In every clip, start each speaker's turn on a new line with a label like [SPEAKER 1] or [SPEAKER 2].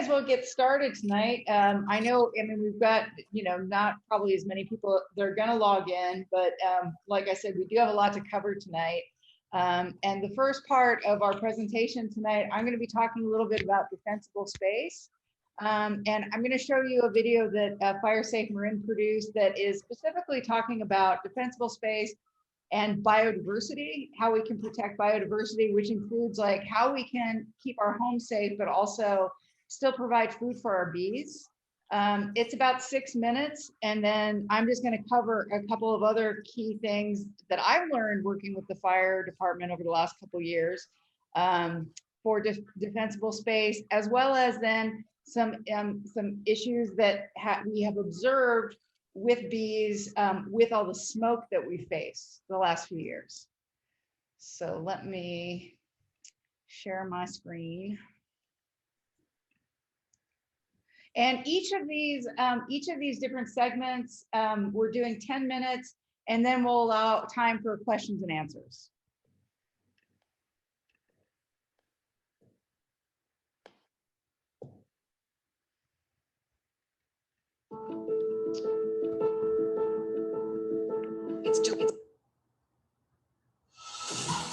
[SPEAKER 1] as well get started tonight. I mean, we've got, not probably as many people that are going to log in, but like I said, we do have a lot to cover tonight. And the first part of our presentation tonight, I'm going to be talking a little bit about defensible space. And I'm going to show you a video that Fire Safe Marin produced that is specifically talking about defensible space and biodiversity, how we can protect biodiversity, which includes like how we can keep our home safe, but also still provide food for our bees. It's about 6 minutes, and then I'm just going to cover a couple of other key things that I've learned working with the fire department over the last couple of years for defensible space, as well as then some issues that we have observed with bees, with all the smoke that we face the last few years. So let me share my screen. And each of these different segments, we're doing 10 minutes, and then we'll allow time for questions and answers.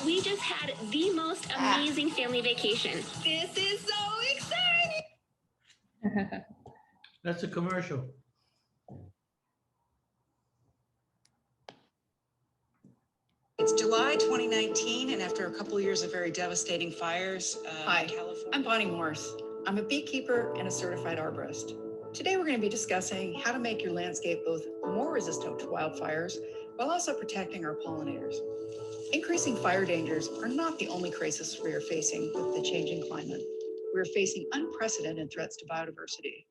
[SPEAKER 2] We just had the most amazing family vacation.
[SPEAKER 3] This is so exciting.
[SPEAKER 4] That's a commercial.
[SPEAKER 3] It's July 2019, and after a couple of years of very devastating fires in California. I'm Bonnie Morse. I'm a beekeeper and a certified arborist. Today we're going to be discussing how to make your landscape both more resistant to wildfires while also protecting our pollinators. Increasing fire dangers are not the only crisis we are facing with the changing climate. We are facing unprecedented threats to biodiversity.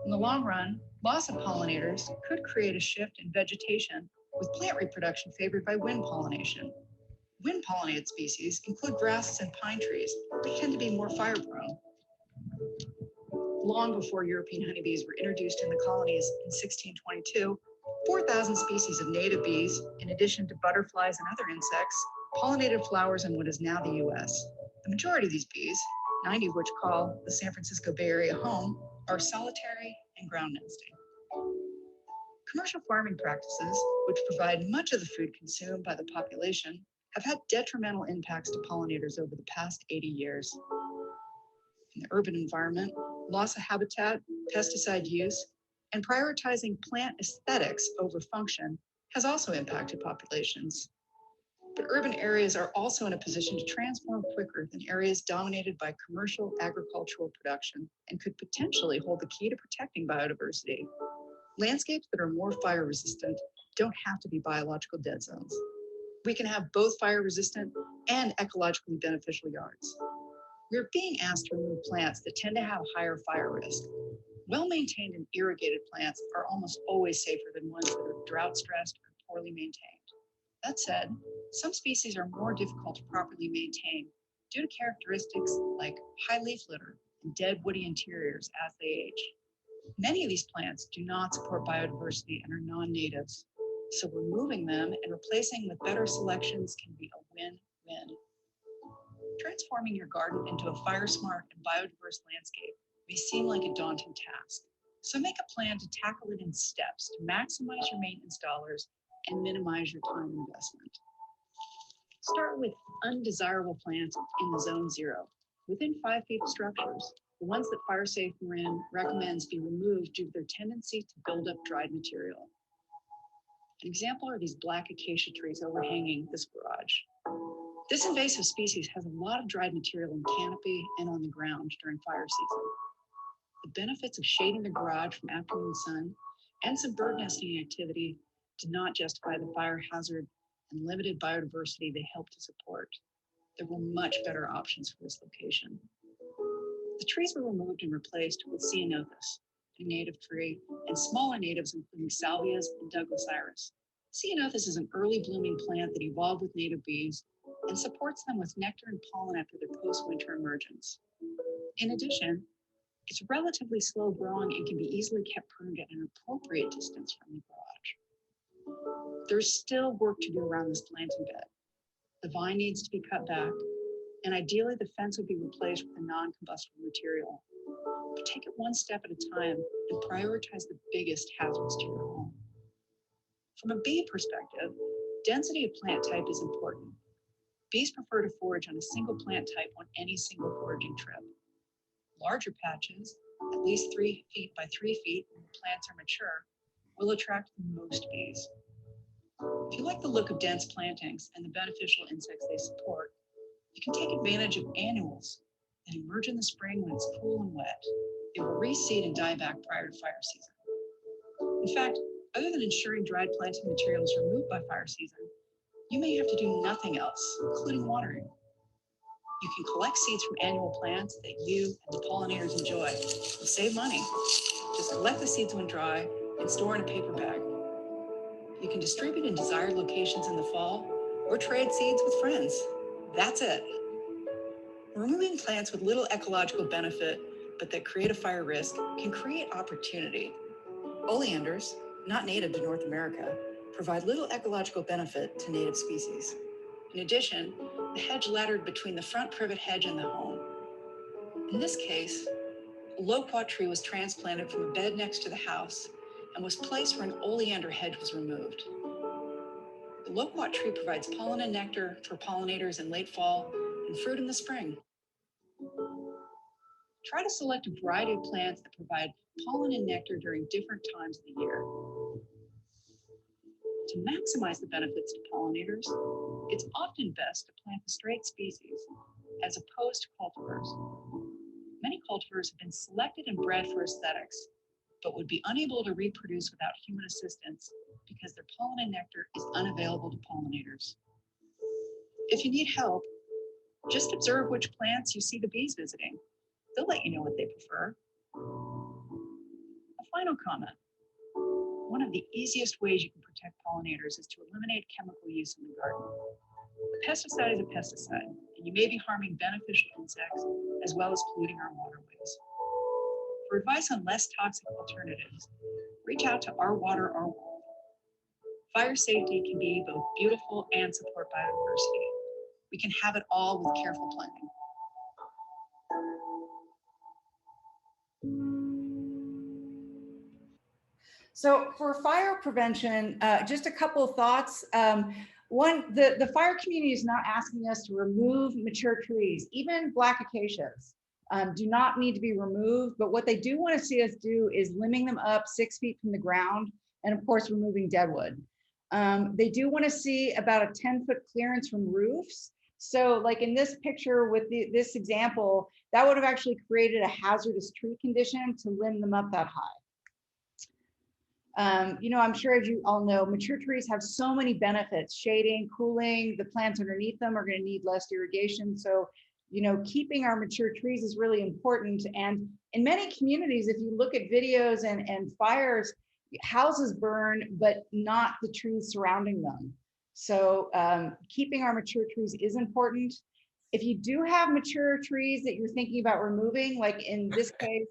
[SPEAKER 3] In the long run, loss of pollinators could create a shift in vegetation with plant reproduction favored by wind pollination. Wind-pollinated species include grasses and pine trees, which tend to be more fire-prone. Long before European honeybees were introduced in the colonies in 1622, 4,000 species of native bees, in addition to butterflies and other insects, pollinated flowers in what is now the US. The majority of these bees, 90 of which call the San Francisco Bay Area home, are solitary and ground nesting. Commercial farming practices, which provide much of the food consumed by the population, have had detrimental impacts to pollinators over the past 80 years. In the urban environment, loss of habitat, pesticide use, and prioritizing plant aesthetics over function has also impacted populations. But urban areas are also in a position to transform quicker than areas dominated by commercial agricultural production and could potentially hold the key to protecting biodiversity. Landscapes that are more fire resistant don't have to be biological dead zones. We can have both fire resistant and ecologically beneficial yards. We're being asked to remove plants that tend to have higher fire risk. Well-maintained and irrigated plants are almost always safer than ones that are drought-stressed or poorly maintained. That said, some species are more difficult to properly maintain due to characteristics like high leaf litter and dead woody interiors as they age. Many of these plants do not support biodiversity and are non-natives, so removing them and replacing with better selections can be a win-win. Transforming your garden into a fire-smart and biodiverse landscape may seem like a daunting task, so make a plan to tackle it in steps to maximize your maintenance dollars and minimize your time investment. Start with undesirable plants in the zone 0, within 5 feet of structures. The ones that Fire Safe Marin recommends be removed due to their tendency to build up dried material. An example are these black acacia trees overhanging this garage. This invasive species has a lot of dried material in canopy and on the ground during fire season. The benefits of shading the garage from afternoon sun and some bird nesting activity do not justify the fire hazard and limited biodiversity they help to support. There were much better options for this location. The trees were removed and replaced with ceanothus, a native tree, and smaller natives including salvias and Douglas iris. Ceanothus is an early blooming plant that evolved with native bees and supports them with nectar and pollen after their post-winter emergence. In addition, it's relatively slow growing and can be easily kept pruned at an appropriate distance from the garage. There's still work to do around this planting bed. The vine needs to be cut back, And ideally, the fence would be replaced with a non-combustible material. But take it one step at a time and prioritize the biggest hazards to your home. From a bee perspective, density of plant type is important. Bees prefer to forage on a single plant type on any single foraging trip. Larger patches, at least 3 feet by 3 feet when the plants are mature, will attract the most bees. If you like the look of dense plantings and the beneficial insects they support, you can take advantage of annuals that emerge in the spring when it's cool and wet. It will reseed and die back prior to fire season. In fact, other than ensuring dried planting material is removed by fire season, you may have to do nothing else, including watering. You can collect seeds from annual plants that you and the pollinators enjoy and save money. Just collect the seeds when dry and store in a paper bag. You can distribute in desired locations in the fall or trade seeds with friends. That's it. Removing plants with little ecological benefit but that create a fire risk can create opportunity. Oleanders, not native to North America, provide little ecological benefit to native species. In addition, the hedge laddered between the front privet hedge and the home. In this case, a loquat tree was transplanted from a bed next to the house and was placed where an oleander hedge was removed. The loquat tree provides pollen and nectar for pollinators in late fall and fruit in the spring. Try to select a variety of plants that provide pollen and nectar during different times of the year. To maximize the benefits to pollinators, it's often best to plant the straight species as opposed to cultivars. Many cultivars have been selected and bred for aesthetics, but would be unable to reproduce without human assistance because their pollen and nectar is unavailable to pollinators. If you need help, just observe which plants you see the bees visiting. They'll let you know what they prefer. A final comment. One of the easiest ways you can protect pollinators is to eliminate chemical use in the garden. A pesticide is a pesticide, and you may be harming beneficial insects as well as polluting our waterways. For advice on less toxic alternatives, reach out to Our Water, Our World. Fire safety can be both beautiful and support biodiversity. We can have it all with careful planning.
[SPEAKER 1] So for fire prevention, just a couple of thoughts. One, the fire community is not asking us to remove mature trees, even black acacias do not need to be removed, but what they do want to see us do is limbing them up 6 feet from the ground and of course removing deadwood. They do want to see about a 10-foot clearance from roofs. So like in this picture with this example, that would have actually created a hazardous tree condition to limb them up that high. You know, I'm sure as you all know, mature trees have so many benefits: shading, cooling. The plants underneath them are going to need less irrigation. So, you know, keeping our mature trees is really important. And in many communities, if you look at videos and fires, houses burn, but not the trees surrounding them. So keeping our mature trees is important. If you do have mature trees that you're thinking about removing, like in this case,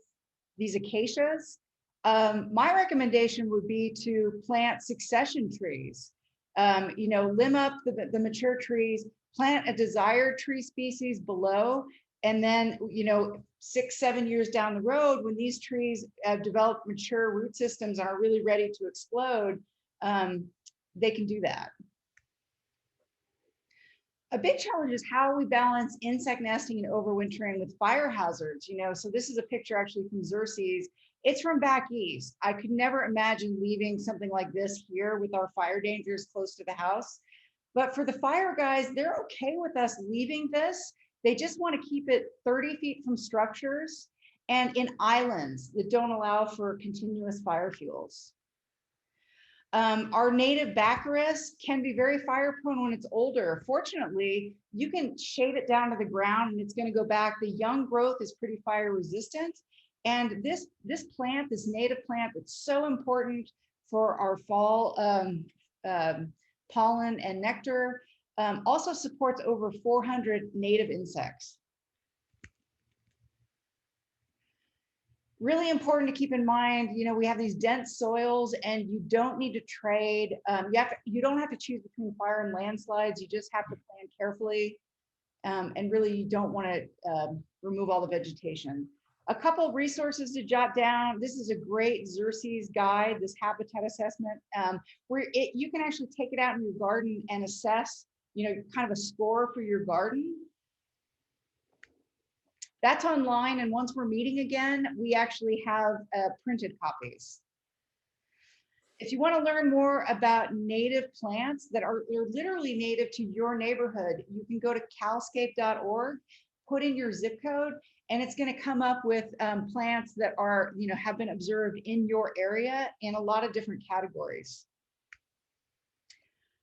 [SPEAKER 1] these acacias, my recommendation would be to plant succession trees. You know, limb up the mature trees, plant a desired tree species below, and then, you know, 6-7 years down the road, when these trees have developed mature root systems and are really ready to explode, they can do that. A big challenge is how we balance insect nesting and overwintering with fire hazards. You know, so this is a picture actually from Xerces. It's from back east. I could never imagine leaving something like this here with our fire dangers close to the house. But for the fire guys, they're okay with us leaving this. They just want to keep it 30 feet from structures and in islands that don't allow for continuous fire fuels. Our native baccharis can be very fire prone when it's older. Fortunately, you can shade it down to the ground and it's going to go back. The young growth is pretty fire resistant. And this plant, this native plant that's so important for our fall pollen and nectar, also supports over 400 native insects. Really important to keep in mind, you know, we have these dense soils and you don't need to trade. You don't have to choose between fire and landslides. You just have to plan carefully. And really you don't want to remove all the vegetation. A couple of resources to jot down. This is a great Xerces guide, this habitat assessment, where you can actually take it out in your garden and assess, kind of a score for your garden. That's online, and once we're meeting again, we actually have printed copies. If you want to learn more about native plants that are literally native to your neighborhood, you can go to calscape.org, put in your zip code, and it's going to come up with plants that are, have been observed in your area in a lot of different categories.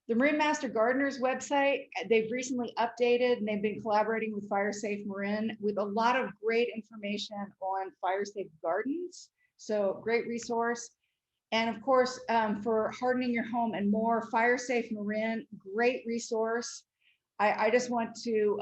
[SPEAKER 1] The Marin Master Gardeners website, they've recently updated, and they've been collaborating with Fire Safe Marin with a lot of great information on fire safe gardens. So great resource. And of course, for hardening your home and more, Fire Safe Marin, great resource. I just want to,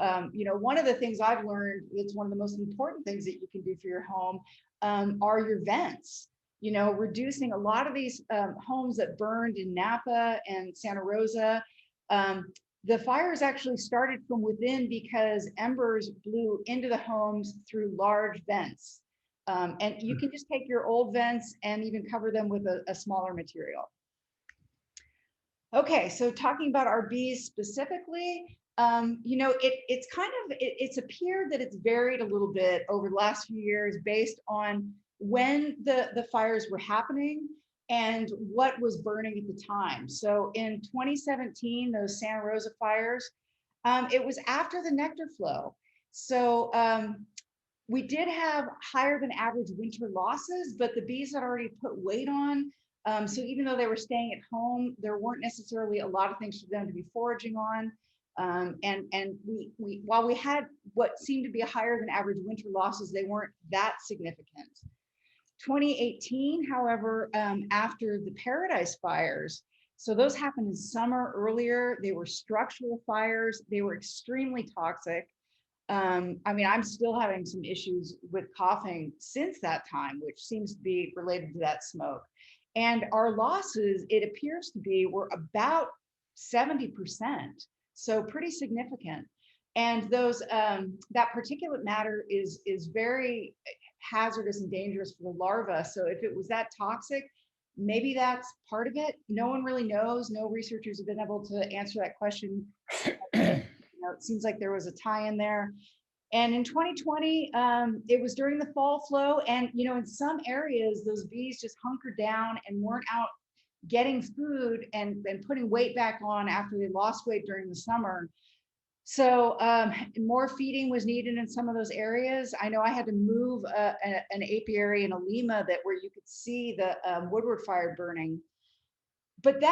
[SPEAKER 1] one of the things I've learned, it's one of the most important things that you can do for your home are your vents. Reducing a lot of these homes that burned in Napa and Santa Rosa. The fires actually started from within because embers blew into the homes through large vents. And you can just take your old vents and even cover them with a smaller material. Okay, so talking about our bees specifically, it's appeared that it's varied a little bit over the last few years based on when the fires were happening and what was burning at the time. So in 2017, those Santa Rosa fires, it was after the nectar flow. So we did have higher than average winter losses, but the bees had already put weight on. So even though they were staying at home, there weren't necessarily a lot of things for them to be foraging on. And while we had what seemed to be a higher than average winter losses, they weren't that significant. 2018, however, after the Paradise fires, so those happened in summer earlier, they were structural fires, they were extremely toxic. I'm still having some issues with coughing since that time, which seems to be related to that smoke. And our losses, it appears to be, were about 70%. So pretty significant. And those that particulate matter is very hazardous and dangerous for the larva. So if it was that toxic, maybe that's part of it. No one really knows. No researchers have been able to answer that question. It seems like there was a tie in there. And in 2020, it was during the fall flow. And, in some areas, those bees just hunkered down and weren't out getting food and putting weight back on after they lost weight during the summer. So more feeding was needed in some of those areas. I know I had to move an apiary in Alima where you could see the woodward fire burning. But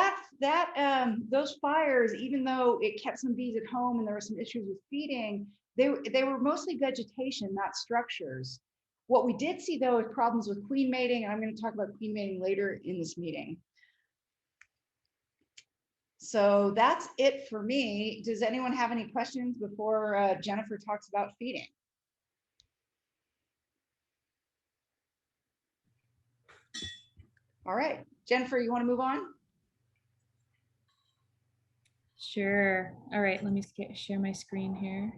[SPEAKER 1] those fires, even though it kept some bees at home and there were some issues with feeding, they were mostly vegetation, not structures. What we did see, though, is problems with queen mating, and I'm going to talk about queen mating later in this meeting. So that's it for me. Does anyone have any questions before Jennifer talks about feeding? All right, Jennifer, you want to move on?
[SPEAKER 5] Sure. All right, let me share my screen here.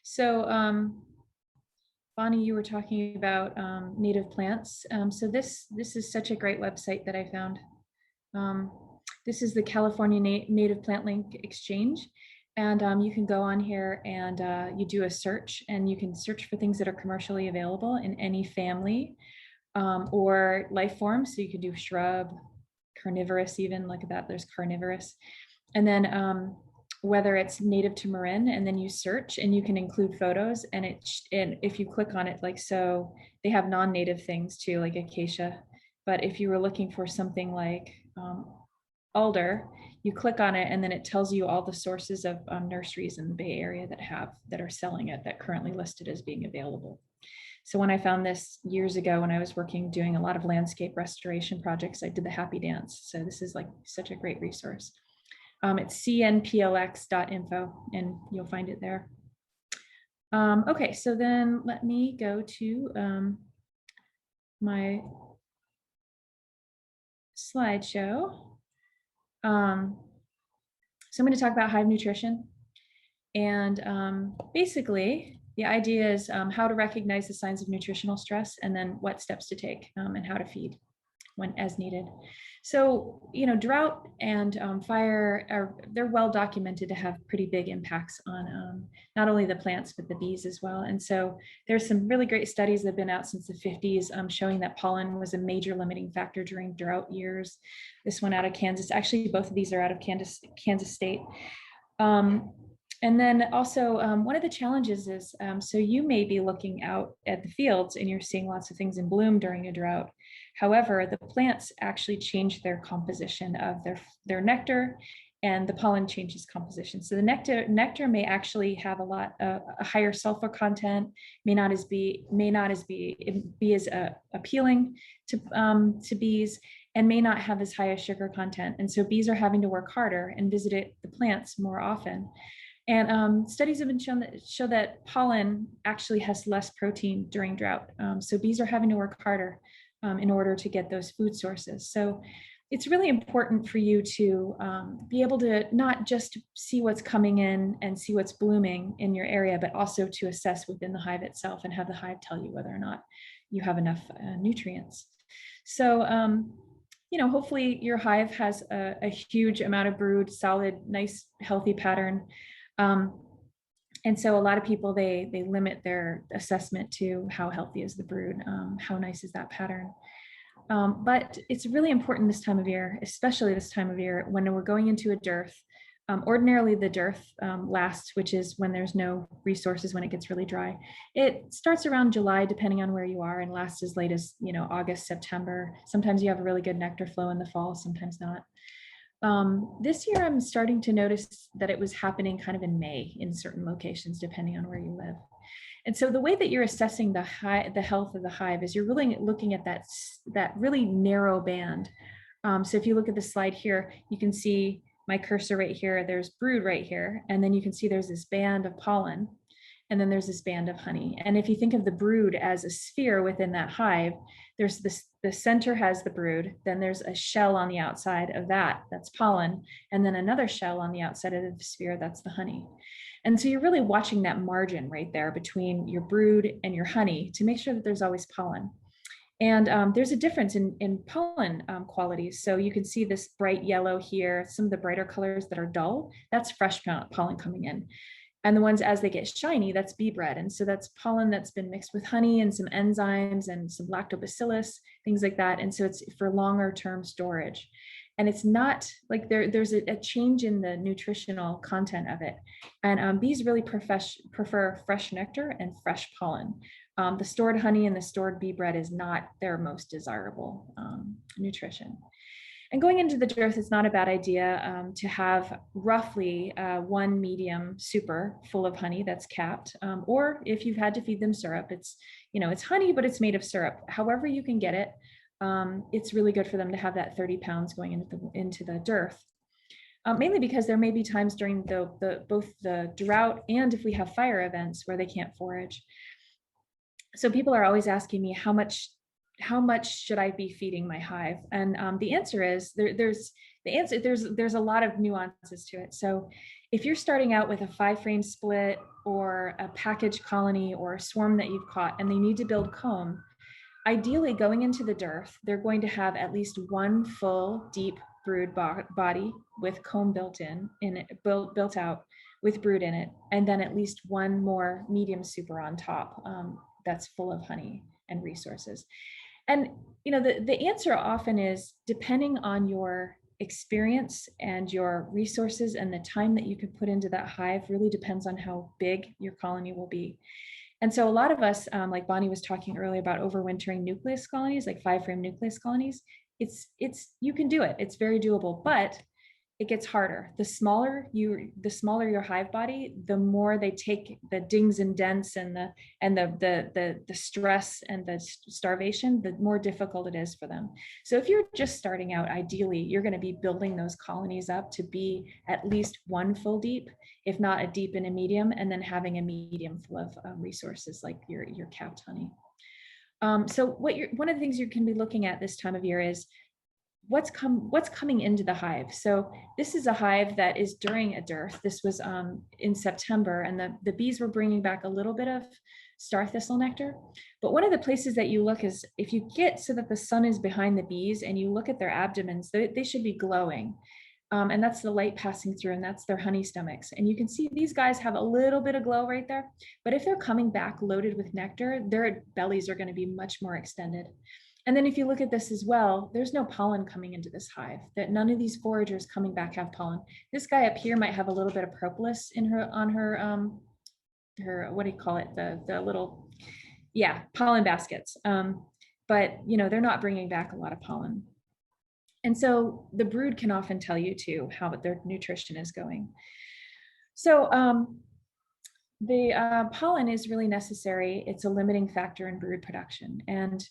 [SPEAKER 5] So, Bonnie, you were talking about native plants. So this is such a great website that I found. This is the California Native Plant Link Exchange. And you can go on here and you do a search, and you can search for things that are commercially available in any family or life form. So you could do shrub, carnivorous, even look at that, there's carnivorous. And then whether it's native to Marin, and then you search and you can include photos, and if you click on it, like, so they have non-native things too, like acacia. But if you were looking for something like alder, you click on it and then it tells you all the sources of nurseries in the Bay Area that are selling it, that currently listed as being available. So when I found this years ago, when I was doing a lot of landscape restoration projects, I did the happy dance. So this is like such a great resource. It's cnplx.info, and you'll find it there. Okay, so then let me go to my slideshow. So I'm going to talk about hive nutrition. And basically, the idea is how to recognize the signs of nutritional stress and then what steps to take and how to feed when as needed. So, drought and fire they're well documented to have pretty big impacts on not only the plants, but the bees as well. And so there's some really great studies that have been out since the 50s showing that pollen was a major limiting factor during drought years. This one out of Kansas. Actually, both of these are out of Kansas State. And then also one of the challenges is, so you may be looking out at the fields and you're seeing lots of things in bloom during a drought. However, the plants actually change their composition of their nectar, and the pollen changes composition. So the nectar may actually have a higher sulfur content, may not be as appealing to bees, and may not have as high a sugar content. And so bees are having to work harder and visit the plants more often. And studies have been show that pollen actually has less protein during drought. So bees are having to work harder in order to get those food sources. So it's really important for you to be able to not just see what's coming in and see what's blooming in your area, but also to assess within the hive itself and have the hive tell you whether or not you have enough nutrients. So, hopefully your hive has a huge amount of brood, solid, nice, healthy pattern. And so a lot of people, they limit their assessment to how healthy is the brood, how nice is that pattern. But it's really important this time of year, especially this time of year when we're going into a dearth. Ordinarily the dearth lasts, which is when there's no resources, when it gets really dry. It starts around July, depending on where you are, and lasts as late as, August, September. Sometimes you have a really good nectar flow in the fall, sometimes not. This year, I'm starting to notice that it was happening kind of in May in certain locations, depending on where you live. And so the way that you're assessing the health of the hive is you're really looking at that really narrow band. So if you look at the slide here, you can see my cursor right here, there's brood right here. And then you can see there's this band of pollen, and then there's this band of honey. And if you think of the brood as a sphere within that hive, there's the center has the brood, then there's a shell on the outside of that's pollen, and then another shell on the outside of the sphere, that's the honey. And so you're really watching that margin right there between your brood and your honey to make sure that there's always pollen. And there's a difference in pollen qualities. So you can see this bright yellow here, some of the brighter colors that are dull, that's fresh pollen coming in. And the ones as they get shiny, that's bee bread. And so that's pollen that's been mixed with honey and some enzymes and some lactobacillus, things like that. And so it's for longer term storage. And it's not like there's a change in the nutritional content of it. And bees really prefer fresh nectar and fresh pollen. The stored honey and the stored bee bread is not their most desirable nutrition. And going into the dearth, it's not a bad idea to have roughly one medium super full of honey that's capped. Or if you've had to feed them syrup, it's honey, but it's made of syrup. However you can get it, it's really good for them to have that 30 pounds going into the dearth. Mainly because there may be times during both the drought and if we have fire events where they can't forage. So people are always asking me how much should I be feeding my hive? And the answer is there's a lot of nuances to it. So if you're starting out with a 5-frame split or a package colony or a swarm that you've caught and they need to build comb, ideally going into the dearth, they're going to have at least one full deep brood body with comb built out with brood in it, and then at least one more medium super on top that's full of honey and resources. And the answer often is depending on your experience and your resources and the time that you can put into that hive really depends on how big your colony will be. And so a lot of us, like Bonnie was talking earlier about overwintering nucleus colonies, like 5-frame nucleus colonies, you can do it. It's very doable, but it gets harder. The smaller your hive body, the more they take the dings and dents and the stress and the starvation, the more difficult it is for them. So if you're just starting out, ideally, you're going to be building those colonies up to be at least one full deep, if not a deep and a medium, and then having a medium full of resources like your capped honey. So one of the things you can be looking at this time of year is what's coming into the hive. So this is a hive that is during a dearth. This was in September, and the bees were bringing back a little bit of star thistle nectar. But one of the places that you look is if you get so that the sun is behind the bees and you look at their abdomens, they should be glowing. And that's the light passing through, and that's their honey stomachs. And you can see these guys have a little bit of glow right there, but if they're coming back loaded with nectar, their bellies are going to be much more extended. And then if you look at this as well, there's no pollen coming into this hive. That none of these foragers coming back have pollen. This guy up here might have a little bit of propolis in her on her what do you call it? The little, yeah, pollen baskets. But you know, they're not bringing back a lot of pollen. And so the brood can often tell you too how their nutrition is going. So the pollen is really necessary. It's a limiting factor in brood production. And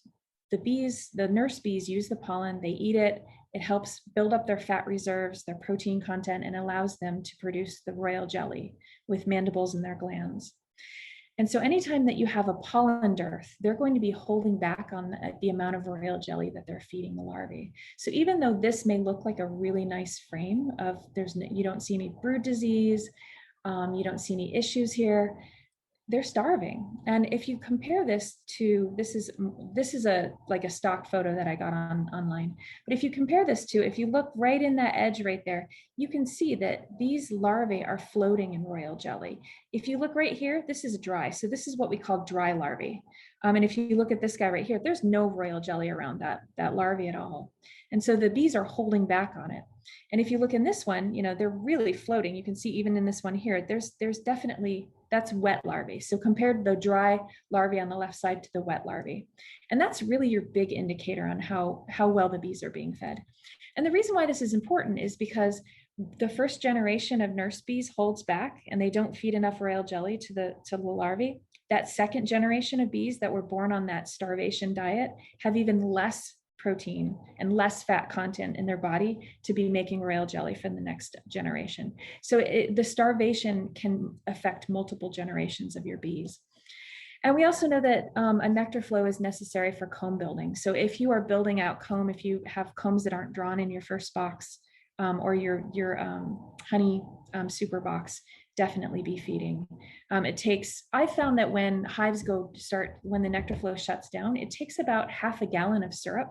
[SPEAKER 5] the bees, the nurse bees, use the pollen, they eat it. It helps build up their fat reserves, their protein content, and allows them to produce the royal jelly with mandibles in their glands. And so anytime that you have a pollen dearth, they're going to be holding back on the amount of royal jelly that they're feeding the larvae. So even though this may look like a really nice frame of you don't see any brood disease, you don't see any issues here, they're starving. And if you compare this to, this is like a stock photo that I got online. But if you compare this to, if you look right in that edge right there, you can see that these larvae are floating in royal jelly. If you look right here, this is dry. So this is what we call dry larvae. And if you look at this guy right here, there's no royal jelly around that larvae at all. And so the bees are holding back on it. And if you look in this one, you know, they're really floating. You can see even in this one here, there's definitely, that's wet larvae. So compared the dry larvae on the left side to the wet larvae. And that's really your big indicator on how well the bees are being fed. And the reason why this is important is because the first generation of nurse bees holds back and they don't feed enough royal jelly to the larvae. That second generation of bees that were born on that starvation diet have even less protein and less fat content in their body to be making royal jelly for the next generation. So the starvation can affect multiple generations of your bees. And we also know that a nectar flow is necessary for comb building. So if you are building out comb, if you have combs that aren't drawn in your first box or your honey super box, definitely be feeding. I found that when hives when the nectar flow shuts down, it takes about half a gallon of syrup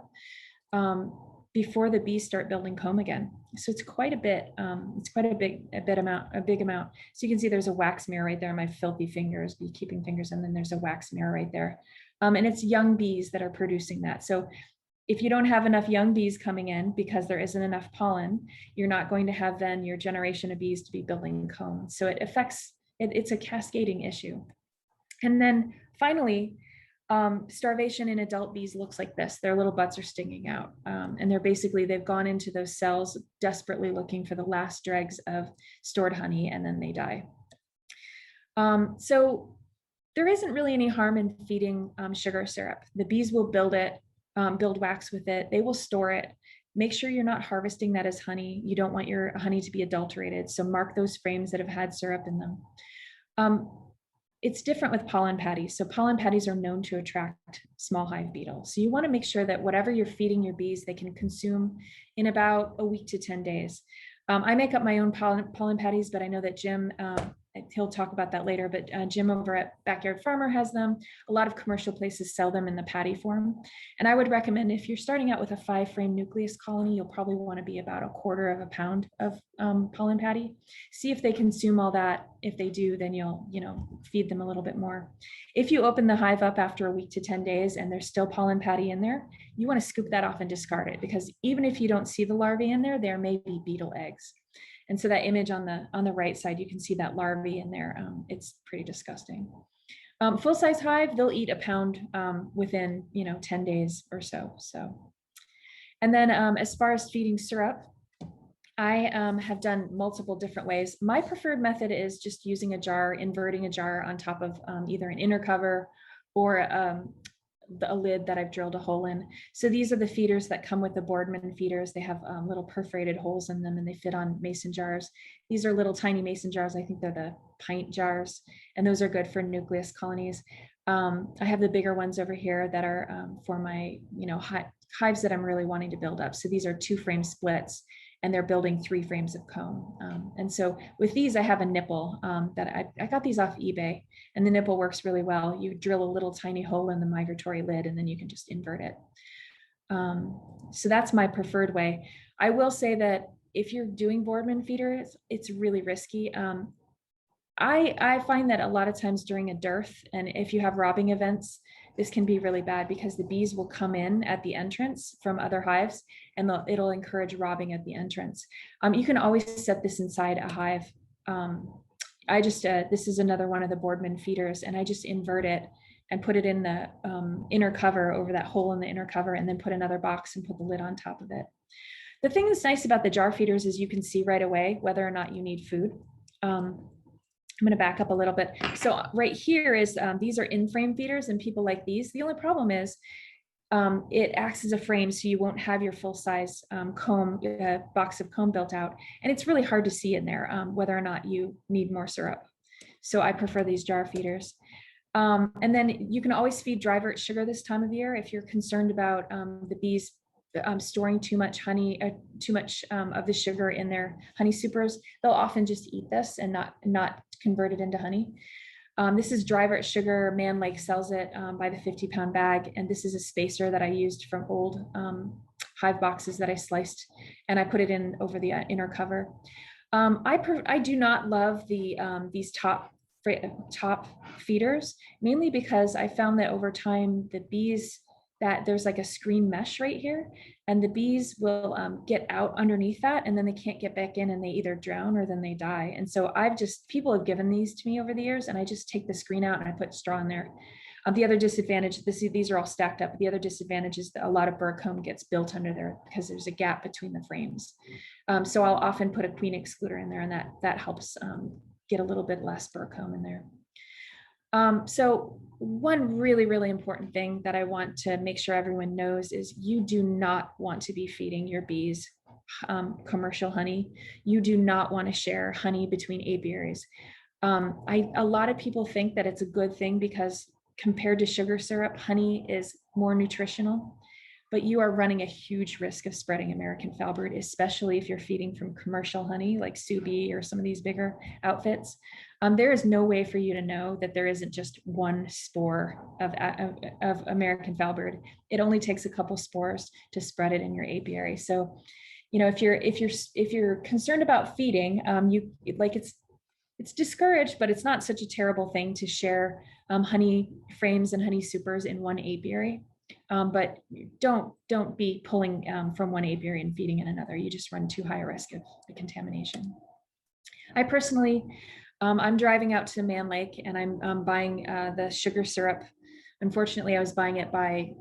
[SPEAKER 5] before the bees start building comb again. So it's quite a bit. It's quite a big amount. So you can see there's a wax mirror right there. My filthy fingers, beekeeping fingers, and then there's a wax mirror right there. And it's young bees that are producing that. So if you don't have enough young bees coming in because there isn't enough pollen, you're not going to have then your generation of bees to be building comb. So it affects, it's a cascading issue. And then finally, starvation in adult bees looks like this. Their little butts are stinging out. And they've gone into those cells desperately looking for the last dregs of stored honey, and then they die. So there isn't really any harm in feeding sugar syrup. The bees will build it, build wax with it. They will store it. Make sure you're not harvesting that as honey. You don't want your honey to be adulterated. So mark those frames that have had syrup in them. It's different with pollen patties. So pollen patties are known to attract small hive beetles. So you want to make sure that whatever you're feeding your bees, they can consume in about a week to 10 days. I make up my own pollen patties, but I know that Jim, he'll talk about that later, but Jim over at Backyard Farmer has them. A lot of commercial places sell them in the patty form. And I would recommend if you're starting out with a 5-frame nucleus colony, you'll probably want to be about 1/4 of a pound of pollen patty. See if they consume all that. If they do, then you'll feed them a little bit more. If you open the hive up after a week to 10 days and there's still pollen patty in there, you want to scoop that off and discard it, because even if you don't see the larvae in there, there may be beetle eggs. And so that image on the right side, you can see that larvae in there. It's pretty disgusting. Full-size hive, they'll eat a pound within 10 days or so. And then as far as feeding syrup, I have done multiple different ways. My preferred method is just using a jar, inverting a jar on top of either an inner cover or a lid that I've drilled a hole in. So these are the feeders that come with the Boardman feeders. They have little perforated holes in them and they fit on mason jars. These are little tiny mason jars. I think they're the pint jars, and those are good for nucleus colonies. I have the bigger ones over here that are for my, hives that I'm really wanting to build up. So these are 2-frame splits, and they're building 3 frames of comb. And so with these, I have a nipple that I got these off eBay, and the nipple works really well. You drill a little tiny hole in the migratory lid, and then you can just invert it. So that's my preferred way. I will say that if you're doing Boardman feeders, it's really risky. I find that a lot of times during a dearth, and if you have robbing events, this can be really bad because the bees will come in at the entrance from other hives, and it'll encourage robbing at the entrance. You can always set this inside a hive. This is another one of the Boardman feeders, and I just invert it and put it in the inner cover over that hole in the inner cover, and then put another box and put the lid on top of it. The thing that's nice about the jar feeders is you can see right away whether or not you need food. I'm going to back up a little bit. So right here is, these are in-frame feeders, and people like these. The only problem is it acts as a frame, so you won't have your full-size comb, box of comb built out. And it's really hard to see in there whether or not you need more syrup. So I prefer these jar feeders. And then you can always feed dry vert sugar this time of year if you're concerned about the bees storing too much honey, too much of the sugar in their honey supers. They'll often just eat this and not convert it into honey. This is dry vert sugar. Man Lake sells it by the 50-pound bag, and this is a spacer that I used from old hive boxes that I sliced, and I put it in over the inner cover. I do not love these top feeders, mainly because I found that over time the bees, that there's like a screen mesh right here, and the bees will get out underneath that, and then they can't get back in, and they either drown or then they die. And so people have given these to me over the years, and I just take the screen out and I put straw in there. The other disadvantage, these are all stacked up. The other disadvantage is that a lot of burr comb gets built under there because there's a gap between the frames. So I'll often put a queen excluder in there, and that helps get a little bit less burr comb in there. So one really, really important thing that I want to make sure everyone knows is you do not want to be feeding your bees commercial honey. You do not want to share honey between apiaries. A lot of people think that it's a good thing because compared to sugar syrup, honey is more nutritional, but you are running a huge risk of spreading American foulbrood, especially if you're feeding from commercial honey like Sue Bee or some of these bigger outfits. There is no way for you to know that there isn't just one spore of American foulbrood. It only takes a couple spores to spread it in your apiary. So, if you're concerned about feeding, it's discouraged, but it's not such a terrible thing to share honey frames and honey supers in one apiary. But don't be pulling from one apiary and feeding in another. You just run too high a risk of the contamination. I personally, I'm driving out to Man Lake, and I'm buying the sugar syrup. Unfortunately, I was buying it by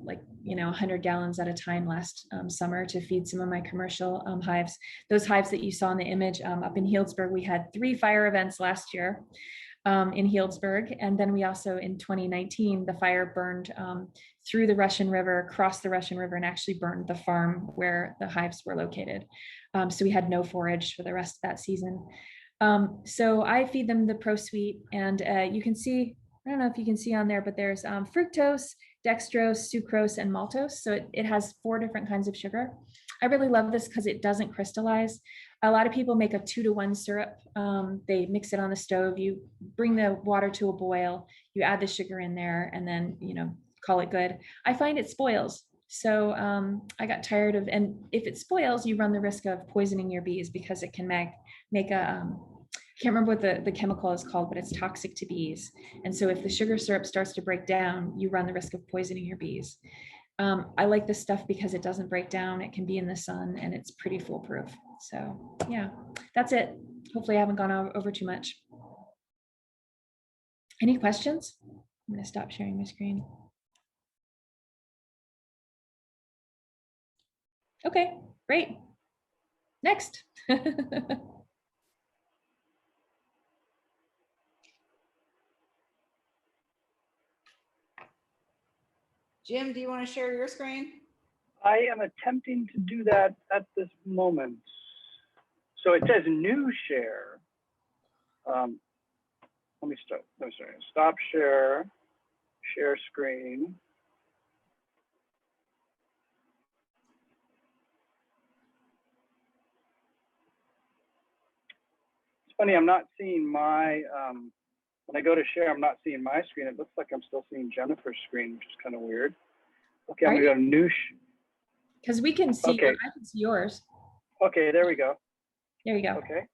[SPEAKER 5] 100 gallons at a time last summer to feed some of my commercial hives. Those hives that you saw in the image up in Healdsburg, we had 3 fire events last year in Healdsburg. And then we also, in 2019, the fire burned through the Russian River, across the Russian River, and actually burned the farm where the hives were located. So we had no forage for the rest of that season. So I feed them the Pro Sweet, and you can see, I don't know if you can see on there, but there's fructose, dextrose, sucrose, and maltose. So it has 4 different kinds of sugar. I really love this because it doesn't crystallize. A lot of people make a 2-to-1 syrup. They mix it on the stove. You bring the water to a boil, you add the sugar in there, and then, call it good. I find it spoils. So I got tired of, and if it spoils, you run the risk of poisoning your bees because it can make a, I can't remember what the chemical is called, but it's toxic to bees. And so if the sugar syrup starts to break down, you run the risk of poisoning your bees. I like this stuff because it doesn't break down. It can be in the sun, and it's pretty foolproof. So yeah, that's it. Hopefully I haven't gone over too much. Any questions? I'm going to stop sharing my screen. Okay, great. Next.
[SPEAKER 1] Jim, do you want to share your screen?
[SPEAKER 6] I am attempting to do that at this moment. So it says new share. Let me stop share, share screen. It's funny, I'm not seeing my, when I go to share, I'm not seeing my screen. It looks like I'm still seeing Jennifer's screen, which is kind of weird. Okay, I'm gonna go to new.
[SPEAKER 5] Because we can see,
[SPEAKER 6] Okay.
[SPEAKER 5] I can see yours.
[SPEAKER 6] Okay, there we go.
[SPEAKER 5] There you go.
[SPEAKER 6] Okay,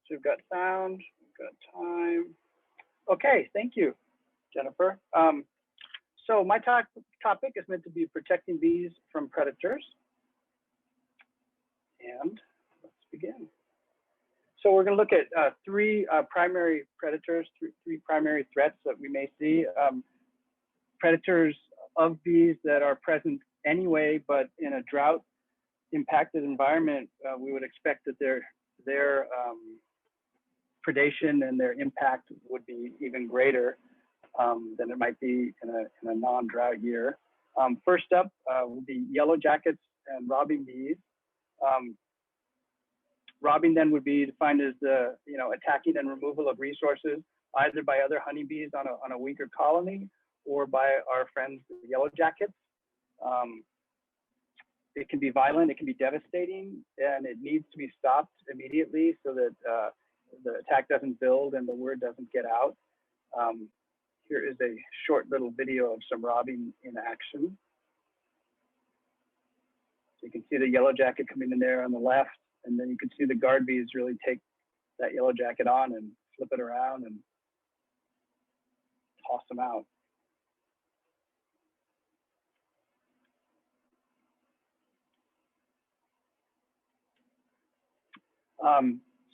[SPEAKER 6] so we've got sound, we've got time. Okay, thank you, Jennifer. So my topic is meant to be protecting bees from predators. And let's begin. So we're going to look at three primary predators, three primary threats that we may see. Predators of bees that are present anyway, but in a drought impacted environment, we would expect that their predation and their impact would be even greater than it might be in a non-drought year. First up would be yellow jackets and robbing bees. Robbing then would be defined as the attacking and removal of resources, either by other honeybees on a weaker colony or by our friends the yellow jackets. It can be violent, it can be devastating, and it needs to be stopped immediately so that the attack doesn't build and the word doesn't get out. Here is a short little video of some robbing in action. So you can see the yellow jacket coming in there on the left, and then you can see the guard bees really take that yellow jacket on and flip it around and toss them out.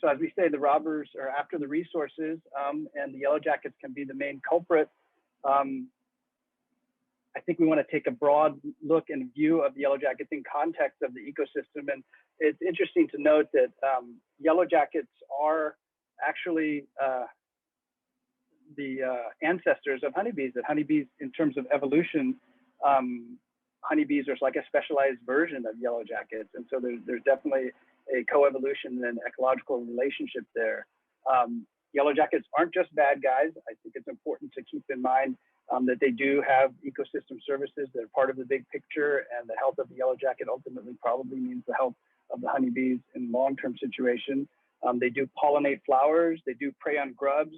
[SPEAKER 6] So as we say, the robbers are after the resources, and the yellow jackets can be the main culprit. I think we want to take a broad look and view of the yellow jackets in context of the ecosystem. And it's interesting to note that yellow jackets are actually the ancestors of honeybees. That honeybees, in terms of evolution, honeybees are like a specialized version of yellow jackets. And so there's definitely a coevolution and ecological relationship there. Yellow jackets aren't just bad guys. I think it's important to keep in mind that they do have ecosystem services that are part of the big picture, and the health of the yellow jacket ultimately probably means the health of the honeybees in long-term situation. They do pollinate flowers, they do prey on grubs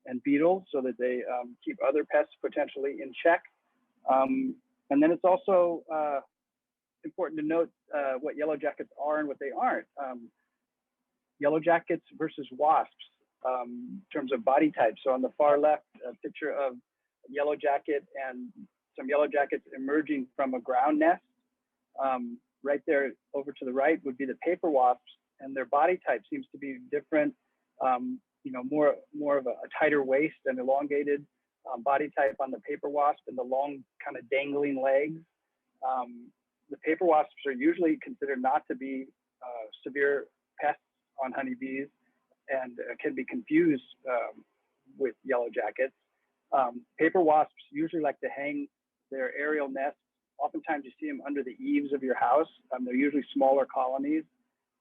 [SPEAKER 6] and beetles so that they keep other pests potentially in check. And then it's also important to note what yellow jackets are and what they aren't. Yellow jackets versus wasps in terms of body type. So on the far left, a picture of a yellow jacket and some yellow jackets emerging from a ground nest. Right there over to the right would be the paper wasps, and their body type seems to be different, more of a tighter waist and elongated body type on the paper wasp, and the long kind of dangling legs. The paper wasps are usually considered not to be severe pests on honeybees, and can be confused with yellow jackets. Paper wasps usually like to hang their aerial nests. Oftentimes you see them under the eaves of your house. They're usually smaller colonies,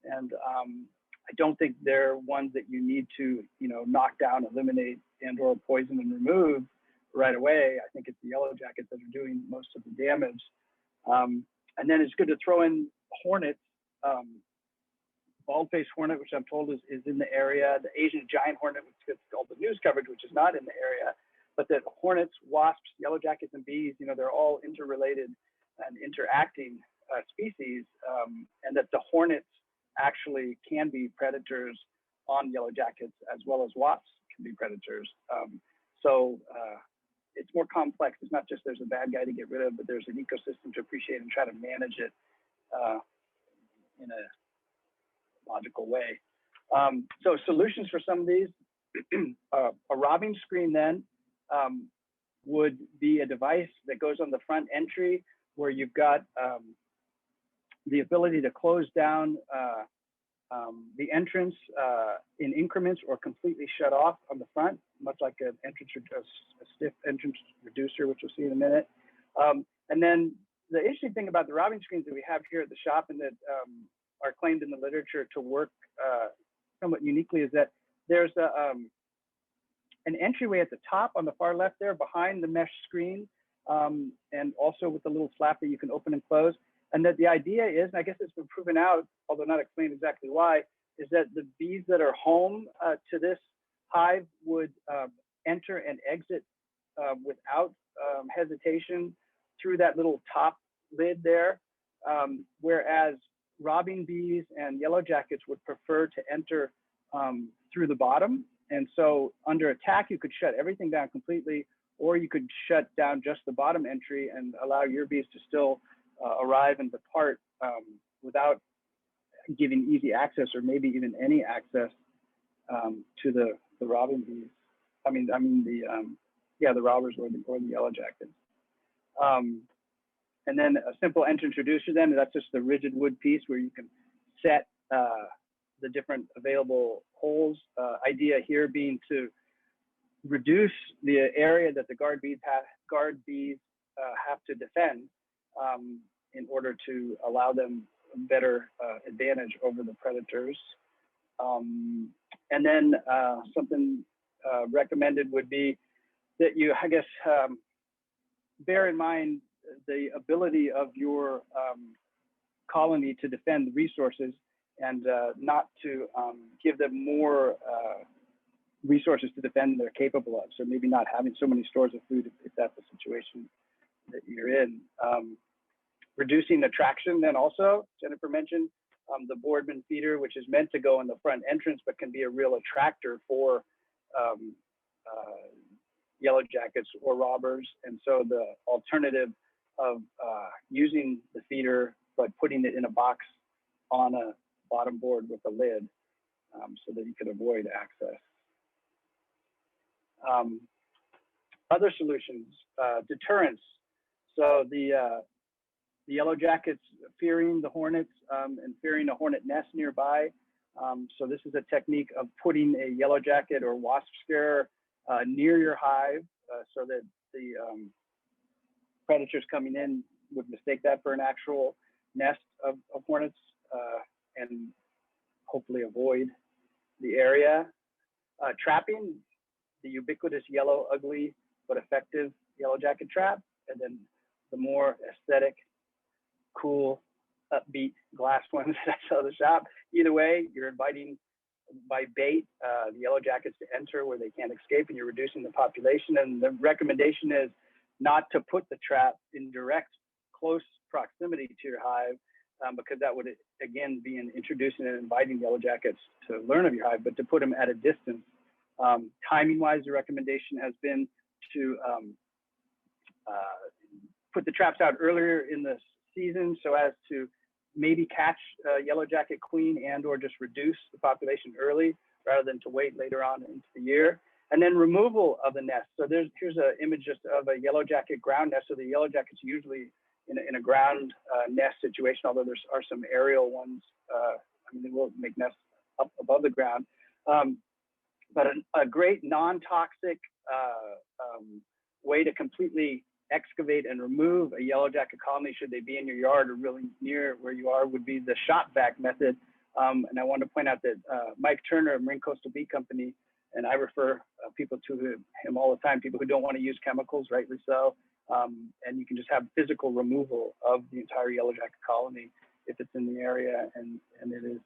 [SPEAKER 6] and I don't think they're ones that you need to, knock down, eliminate, and/or poison and remove right away. I think it's the yellow jackets that are doing most of the damage. And then it's good to throw in hornets. Bald-faced hornet, which I'm told is in the area. The Asian giant hornet, which gets all the news coverage, which is not in the area. But that hornets, wasps, yellow jackets, and bees, they're all interrelated and interacting species, and that the hornets actually can be predators on yellow jackets, as well as wasps can be predators. So it's more complex. It's not just there's a bad guy to get rid of, but there's an ecosystem to appreciate and try to manage it in a logical way. So solutions for some of these, a robbing screen then would be a device that goes on the front entry where you've got the ability to close down the entrance in increments or completely shut off on the front, much like a stiff entrance reducer, which we'll see in a minute. And then the interesting thing about the robbing screens that we have here at the shop and that are claimed in the literature to work somewhat uniquely is that there's an entryway at the top on the far left there behind the mesh screen and also with the little flap that you can open and close. And that the idea is, and I guess it's been proven out, although not explained exactly why, is that the bees that are home to this hive would enter and exit without hesitation through that little top lid there, whereas robbing bees and yellow jackets would prefer to enter through the bottom. And so under attack, you could shut everything down completely, or you could shut down just the bottom entry and allow your bees to still arrive and depart without giving easy access, or maybe even any access to the robbing bees. I mean the robbers or the yellow jackets. And then a simple introducer, then that's just the rigid wood piece where you can set the different available holes. Idea here being to reduce the area that the guard bees have to defend in order to allow them better advantage over the predators. And then something recommended would be that you, I guess, bear in mind the ability of your colony to defend the resources, and not to give them more resources to defend than they're capable of. So maybe not having so many stores of food if that's the situation that you're in. Reducing attraction then also, Jennifer mentioned, the Boardman feeder, which is meant to go in the front entrance, but can be a real attractor for yellow jackets or robbers. And so the alternative of using the feeder, but putting it in a box on a bottom board with a lid, so that you could avoid access. Other solutions, deterrence. So the yellow jackets fearing the hornets and fearing a hornet nest nearby. So this is a technique of putting a yellow jacket or wasp scare near your hive, so that the predators coming in would mistake that for an actual nest of hornets and hopefully avoid the area. Trapping, the ubiquitous yellow, ugly, but effective yellow jacket trap. And then the more aesthetic, cool, upbeat glass ones that I saw the shop. Either way, you're inviting by bait the yellow jackets to enter where they can't escape, and you're reducing the population. And the recommendation is not to put the trap in direct, close proximity to your hive, because that would again be introducing and inviting yellow jackets to learn of your hive, but to put them at a distance. Timing-wise, the recommendation has been to put the traps out earlier in the season so as to maybe catch yellow jacket queen and or just reduce the population early rather than to wait later on into the year. And then removal of the nest. So here's an image just of a yellow jacket ground nest. So the yellow jackets usually in a ground nest situation, although there are some aerial ones. I mean, they will make nests up above the ground. But a great non-toxic way to completely excavate and remove a yellow jacket colony, should they be in your yard or really near where you are, would be the shot vac method. And I want to point out that Mike Turner of Marin Coastal Bee Company, and I refer people to him all the time, people who don't want to use chemicals, rightly so. And you can just have physical removal of the entire yellow jacket colony if it's in the area and it is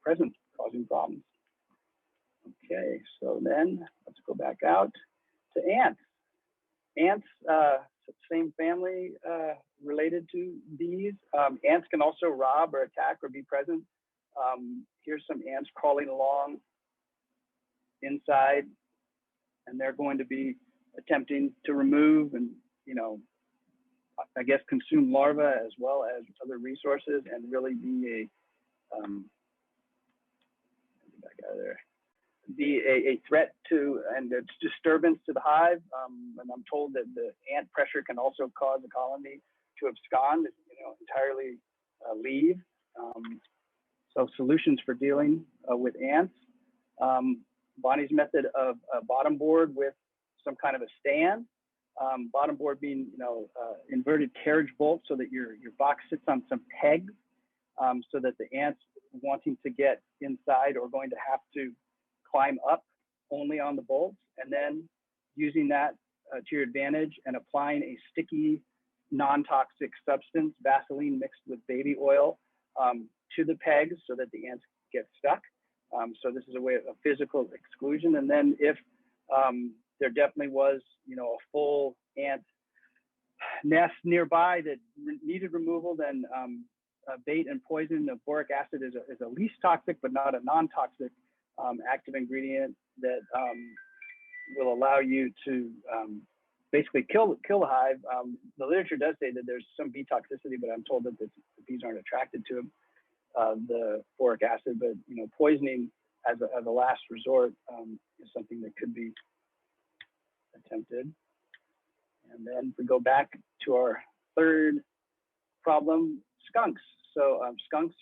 [SPEAKER 6] present, causing problems. Okay, so then let's go back out to ants. Ants, same family related to bees. Ants can also rob or attack or be present. Here's some ants crawling along inside, and they're going to be attempting to remove and, I guess, consume larvae as well as other resources, and really be a threat to and a disturbance to the hive. And I'm told that the ant pressure can also cause the colony to abscond, entirely leave. So solutions for dealing with ants. Bonnie's method of a bottom board with some kind of a stand. Bottom board being, inverted carriage bolt, so that your box sits on some pegs, so that the ants wanting to get inside are going to have to climb up only on the bolts, and then using that to your advantage and applying a sticky, non-toxic substance, Vaseline mixed with baby oil, to the pegs so that the ants get stuck. So this is a way of physical exclusion. And then if there definitely was, you know, a full ant nest nearby that needed removal, then bait and poison, the boric acid is a least toxic, but not a non-toxic active ingredient that will allow you to basically kill the hive. The literature does say that there's some bee toxicity, but I'm told that the bees aren't attracted to the boric acid. But you know, poisoning as a last resort is something that could be attempted. And then if we go back to our third problem, skunks. So skunks,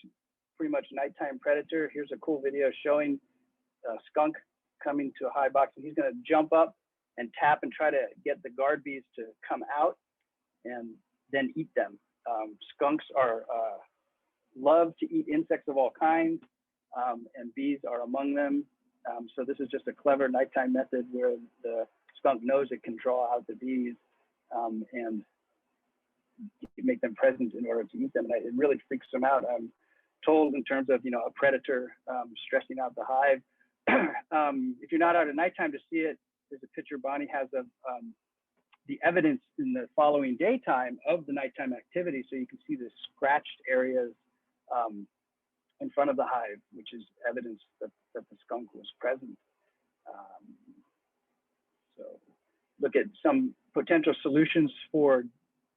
[SPEAKER 6] pretty much nighttime predator. Here's a cool video showing a skunk coming to a hive box, and he's going to jump up and tap and try to get the guard bees to come out and then eat them. Skunks are love to eat insects of all kinds, and bees are among them. So this is just a clever nighttime method where the skunk knows it can draw out the bees and make them present in order to eat them. And it really freaks them out. I'm told in terms of, you know, a predator stressing out the hive. If you're not out at nighttime to see it, there's a picture Bonnie has of the evidence in the following daytime of the nighttime activity. So you can see the scratched areas in front of the hive, which is evidence that the skunk was present. So look at some potential solutions for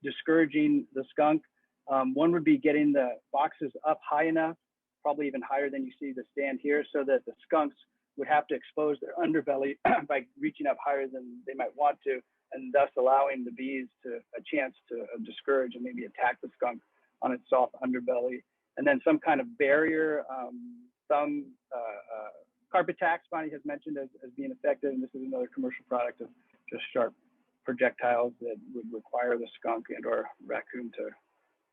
[SPEAKER 6] discouraging the skunk. One would be getting the boxes up high enough, probably even higher than you see the stand here, so that the skunks would have to expose their underbelly by reaching up higher than they might want to, and thus allowing the bees a chance to discourage and maybe attack the skunk on its soft underbelly. And then some kind of barrier, some carpet tacks Bonnie has mentioned as being effective, and this is another commercial product of just sharp projectiles that would require the skunk and or raccoon to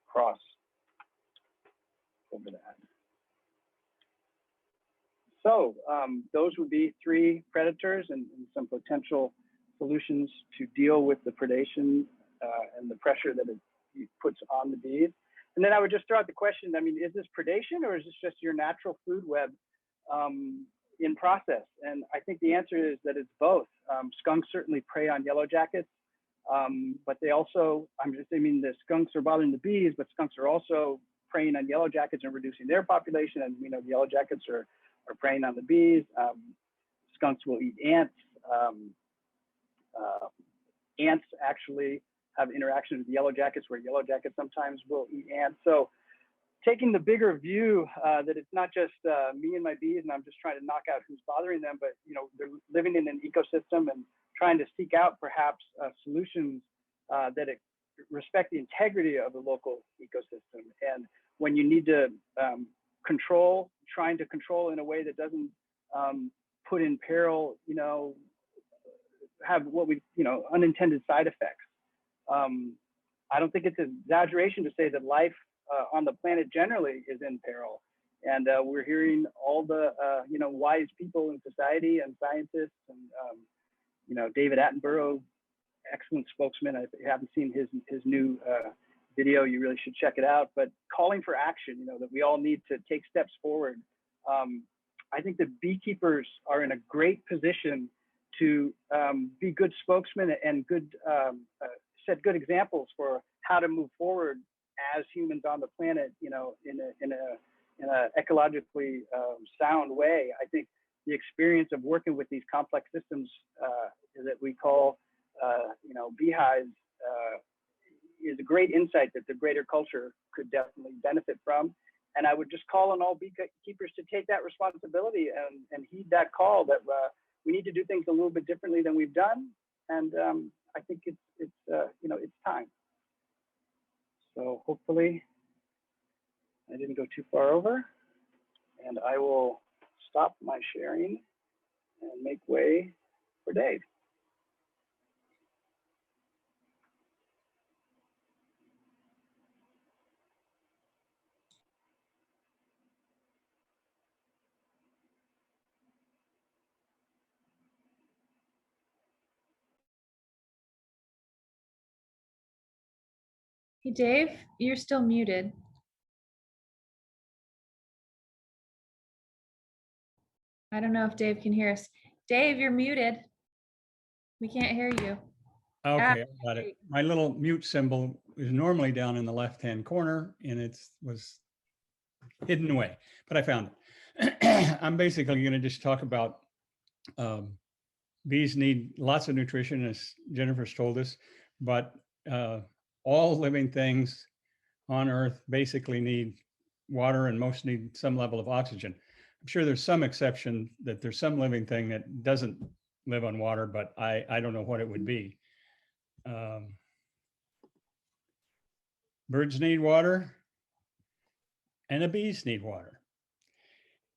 [SPEAKER 6] cross over that. So those would be three predators and some potential solutions to deal with the predation and the pressure that it puts on the bees. And then I would just throw out the question, I mean, is this predation or is this just your natural food web in process? And I think the answer is that it's both. Skunks certainly prey on yellow jackets, but they also, the skunks are bothering the bees, but skunks are also preying on yellow jackets and reducing their population. And we know the yellow jackets are preying on the bees. Skunks will eat ants. Ants actually have interaction with yellow jackets, where yellow jackets sometimes will eat ants. So taking the bigger view that it's not just me and my bees and I'm just trying to knock out who's bothering them, but you know, they're living in an ecosystem and trying to seek out perhaps solutions that respect the integrity of the local ecosystem. And when you need to control, trying to control in a way that doesn't put in peril, you know, have what we, you know, unintended side effects. I don't think it's an exaggeration to say that life on the planet generally is in peril. And we're hearing all the, you know, wise people in society and scientists and, you know, David Attenborough, excellent spokesman. If you haven't seen his new video, you really should check it out. But calling for action, you know, that we all need to take steps forward. I think that beekeepers are in a great position to be good spokesmen and good set good examples for how to move forward as humans on the planet, you know, in a ecologically sound way. I think the experience of working with these complex systems that we call, you know, beehives is a great insight that the greater culture could definitely benefit from. And I would just call on all beekeepers to take that responsibility and heed that call that we need to do things a little bit differently than we've done. And I think it's you know, it's time. So hopefully I didn't go too far over, and I will stop my sharing and make way for Dave.
[SPEAKER 5] Hey, Dave, you're still muted. I don't know if Dave can hear us. Dave, you're muted. We can't hear you.
[SPEAKER 4] Okay, I got it. My little mute symbol is normally down in the left-hand corner and it was hidden away, but I found it. I'm basically going to just talk about bees need lots of nutrition, as Jennifer's told us, but all living things on Earth basically need water and most need some level of oxygen. I'm sure there's some exception that there's some living thing that doesn't live on water, but I don't know what it would be. Birds need water and the bees need water.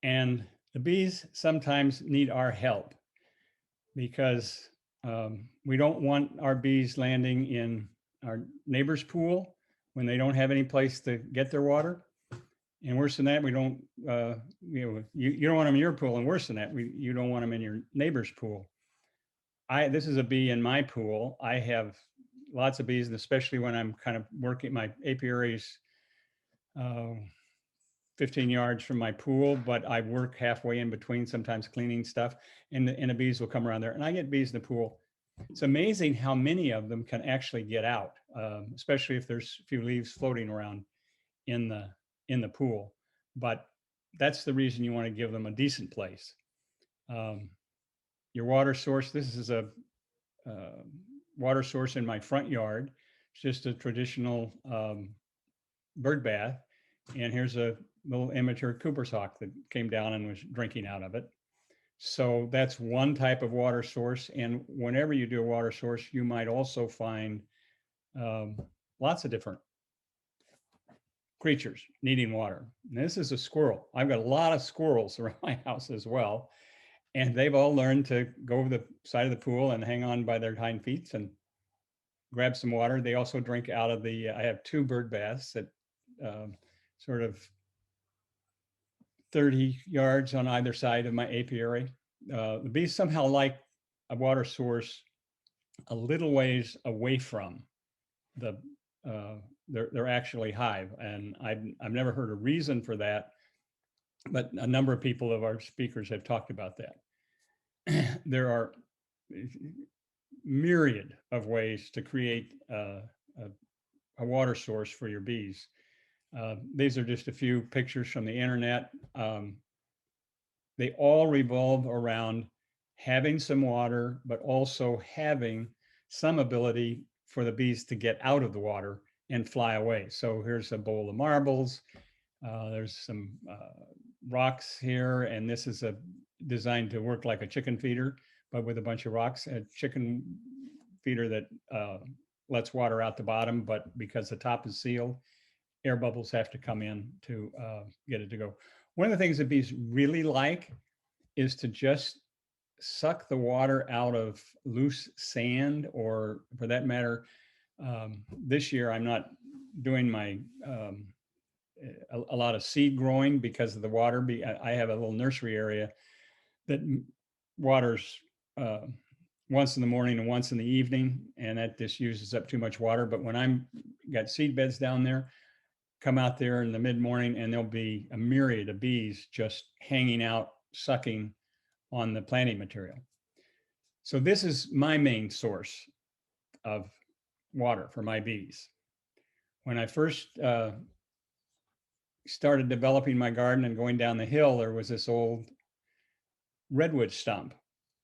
[SPEAKER 4] And the bees sometimes need our help because we don't want our bees landing in our neighbor's pool when they don't have any place to get their water. And worse than that, we don't, you don't want them in your pool, and worse than that, you don't want them in your neighbor's pool. This is a bee in my pool. I have lots of bees, and especially when I'm kind of working, my apiaries 15 yards from my pool, but I work halfway in between, sometimes cleaning stuff, and the bees will come around there, and I get bees in the pool. It's amazing how many of them can actually get out, especially if there's a few leaves floating around in the pool. But that's the reason you want to give them a decent place. Your water source, this is a water source in my front yard. It's just a traditional bird bath. And here's a little immature Cooper's hawk that came down and was drinking out of it. So that's one type of water source. And whenever you do a water source, you might also find lots of different creatures needing water. And this is a squirrel. I've got a lot of squirrels around my house as well. And they've all learned to go over the side of the pool and hang on by their hind feet and grab some water. They also drink out of I have 2 bird baths that sort of 30 yards on either side of my apiary. The bees somehow like a water source a little ways away from their actually hive. And I've never heard a reason for that, but a number of people of our speakers have talked about that. There are myriad of ways to create a water source for your bees. These are just a few pictures from the internet. They all revolve around having some water, but also having some ability for the bees to get out of the water and fly away. So here's a bowl of marbles. There's some rocks here, and this is designed to work like a chicken feeder, but with a bunch of rocks. A chicken feeder that lets water out the bottom, but because the top is sealed, air bubbles have to come in to get it to go. One of the things that bees really like is to just suck the water out of loose sand, or for that matter, this year I'm not doing a lot of seed growing because of the water. I have a little nursery area that waters once in the morning and once in the evening, and that just uses up too much water. But when I'm got seed beds down there, come out there in the mid-morning and there'll be a myriad of bees just hanging out, sucking on the planting material. So this is my main source of water for my bees. When I first started developing my garden and going down the hill, there was this old redwood stump.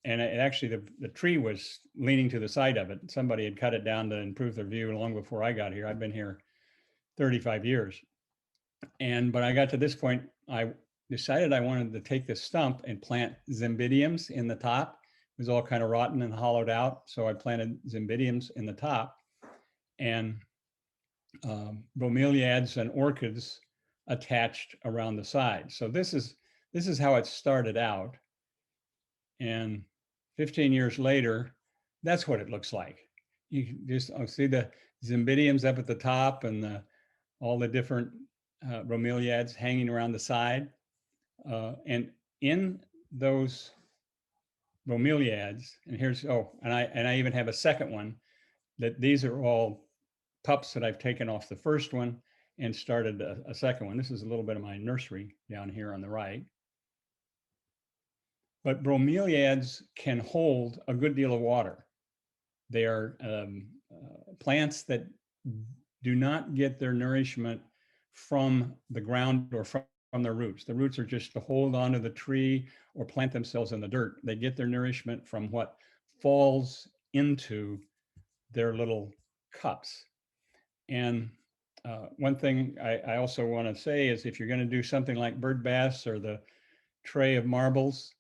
[SPEAKER 4] And actually the tree was leaning to the side of it. Somebody had cut it down to improve their view long before I got here. I've been here 35 years. But I got to this point, I decided I wanted to take this stump and plant Zymbidiums in the top. It was all kind of rotten and hollowed out. So I planted Zymbidiums in the top, and bromeliads and orchids attached around the side. So this is how it started out. And 15 years later, that's what it looks like. You just see the Zymbidiums up at the top and all the different bromeliads hanging around the side. And in those bromeliads, and I even have a second one, that these are all pups that I've taken off the first one and started a second one. This is a little bit of my nursery down here on the right. But bromeliads can hold a good deal of water. They are plants that do not get their nourishment from the ground or from their roots. The roots are just to hold onto the tree or plant themselves in the dirt. They get their nourishment from what falls into their little cups. And one thing I also want to say is if you're going to do something like bird baths or the tray of marbles,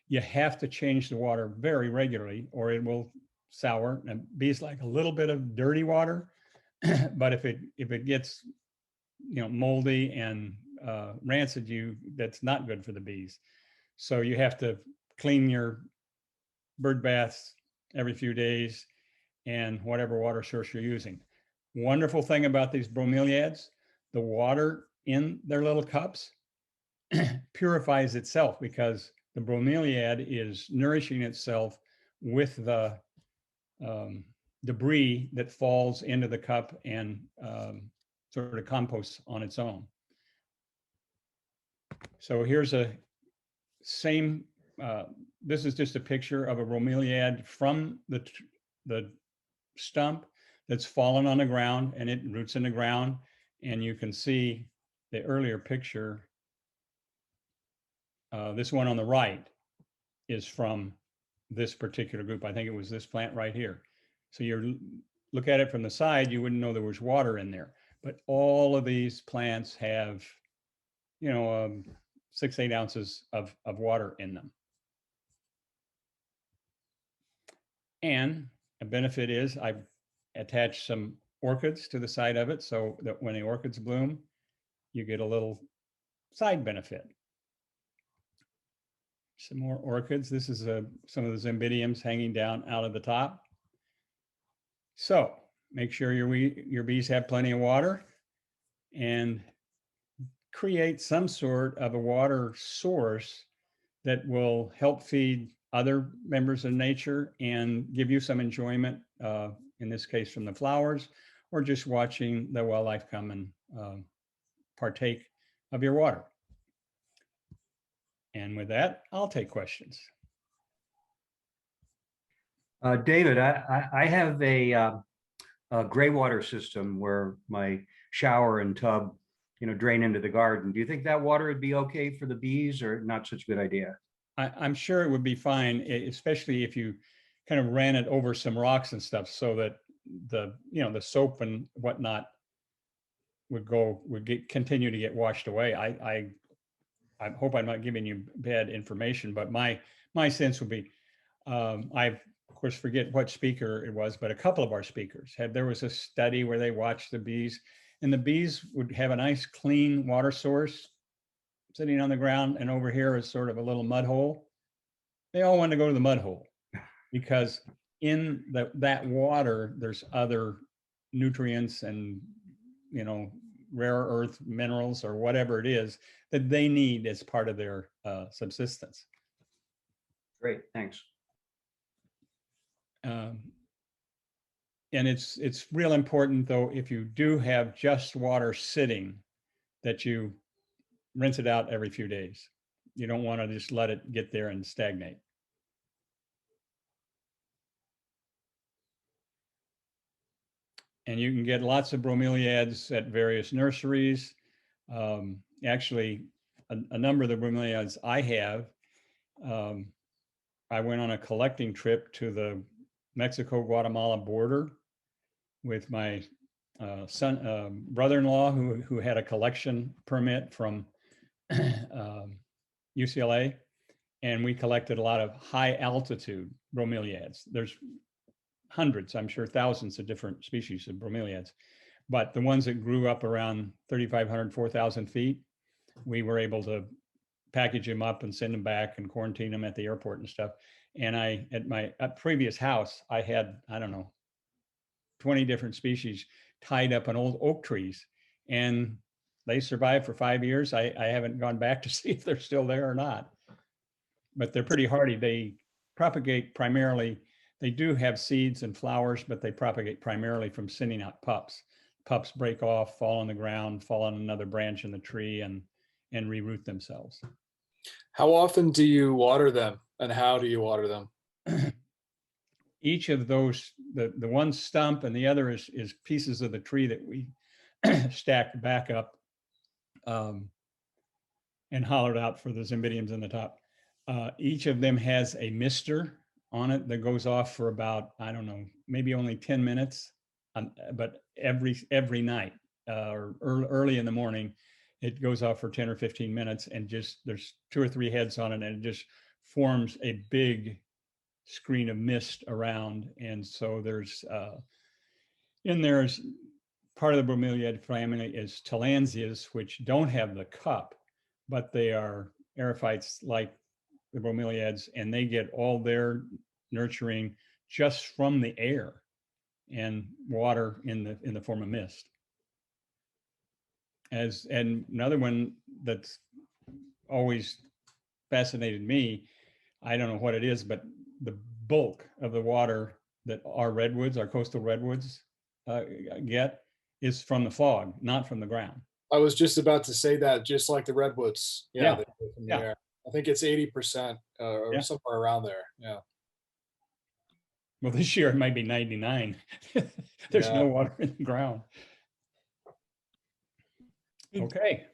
[SPEAKER 4] you have to change the water very regularly or it will sour. And bees like a little bit of dirty water, but if it gets moldy and rancid, that's not good for the bees. So you have to clean your bird baths every few days and whatever water source you're using. Wonderful thing about these bromeliads, the water in their little cups purifies itself because the bromeliad is nourishing itself with the debris that falls into the cup and sort of composts on its own. So here's a same, this is just a picture of a bromeliad from the stump that's fallen on the ground and it roots in the ground. And you can see the earlier picture. This one on the right is from this particular group. I think it was this plant right here. So you look at it from the side, you wouldn't know there was water in there. But all of these plants have, 6-8 ounces of water in them. And a benefit is I've attached some orchids to the side of it so that when the orchids bloom, you get a little side benefit. Some more orchids. This is some of the Zymbidiums hanging down out of the top. So make sure your bees have plenty of water and create some sort of a water source that will help feed other members of nature and give you some enjoyment, in this case from the flowers, or just watching the wildlife come and partake of your water. And with that, I'll take questions.
[SPEAKER 7] David, I have a gray water system where my shower and tub, drain into the garden. Do you think that water would be okay for the bees or not such a good idea?
[SPEAKER 4] I'm sure it would be fine, especially if you kind of ran it over some rocks and stuff so that the soap and whatnot would continue to get washed away. I hope I'm not giving you bad information, but my sense would be, I of course forget what speaker it was, but a couple of our speakers there was a study where they watched the bees, and the bees would have a nice clean water source sitting on the ground, and over here is sort of a little mud hole. They all wanted to go to the mud hole because in that water, there's other nutrients and, rare earth minerals or whatever it is that they need as part of their subsistence.
[SPEAKER 7] Great, thanks.
[SPEAKER 4] And it's real important though, if you do have just water sitting, that you rinse it out every few days. You don't want to just let it get there and stagnate. And you can get lots of bromeliads at various nurseries. Actually, a number of the bromeliads I have, I went on a collecting trip to the Mexico-Guatemala border with my brother-in-law who had a collection permit from UCLA, and we collected a lot of high altitude bromeliads. There's hundreds, I'm sure thousands of different species of bromeliads, but the ones that grew up around 3,500, 4,000 feet, we were able to package them up and send them back and quarantine them at the airport and stuff. And at my previous house, I had, 20 different species tied up in old oak trees, and they survived for 5 years. I haven't gone back to see if they're still there or not, but they're pretty hardy. They propagate primarily They do have seeds and flowers, but they propagate primarily from sending out pups. Pups break off, fall on the ground, fall on another branch in the tree, and reroot themselves.
[SPEAKER 8] How often do you water them, and how do you water them?
[SPEAKER 4] Each of those, the one stump and the other is pieces of the tree that we stacked back up and hollowed out for the Zymbidiums in the top. Each of them has a mister on it that goes off for about, I don't know, maybe only 10 minutes, but every night or early in the morning, it goes off for 10 or 15 minutes, and just there's 2 or 3 heads on it, and it just forms a big screen of mist around. And so there's part of the bromeliad family is tillandsias, which don't have the cup, but they are aerophytes like the bromeliads, and they get all their nurturing just from the air and water in the form of mist. And another one that's always fascinated me, I don't know what it is, but the bulk of the water that our redwoods, our coastal redwoods get is from the fog, not from the ground.
[SPEAKER 8] I was just about to say that, just like the redwoods.
[SPEAKER 4] Yeah.
[SPEAKER 8] They go from the
[SPEAKER 4] Yeah.
[SPEAKER 8] air. I think it's 80% or
[SPEAKER 4] Yeah.
[SPEAKER 8] somewhere around there. Yeah.
[SPEAKER 4] Well, this year it might be 99. There's
[SPEAKER 8] Yeah.
[SPEAKER 4] no water in the ground. Okay.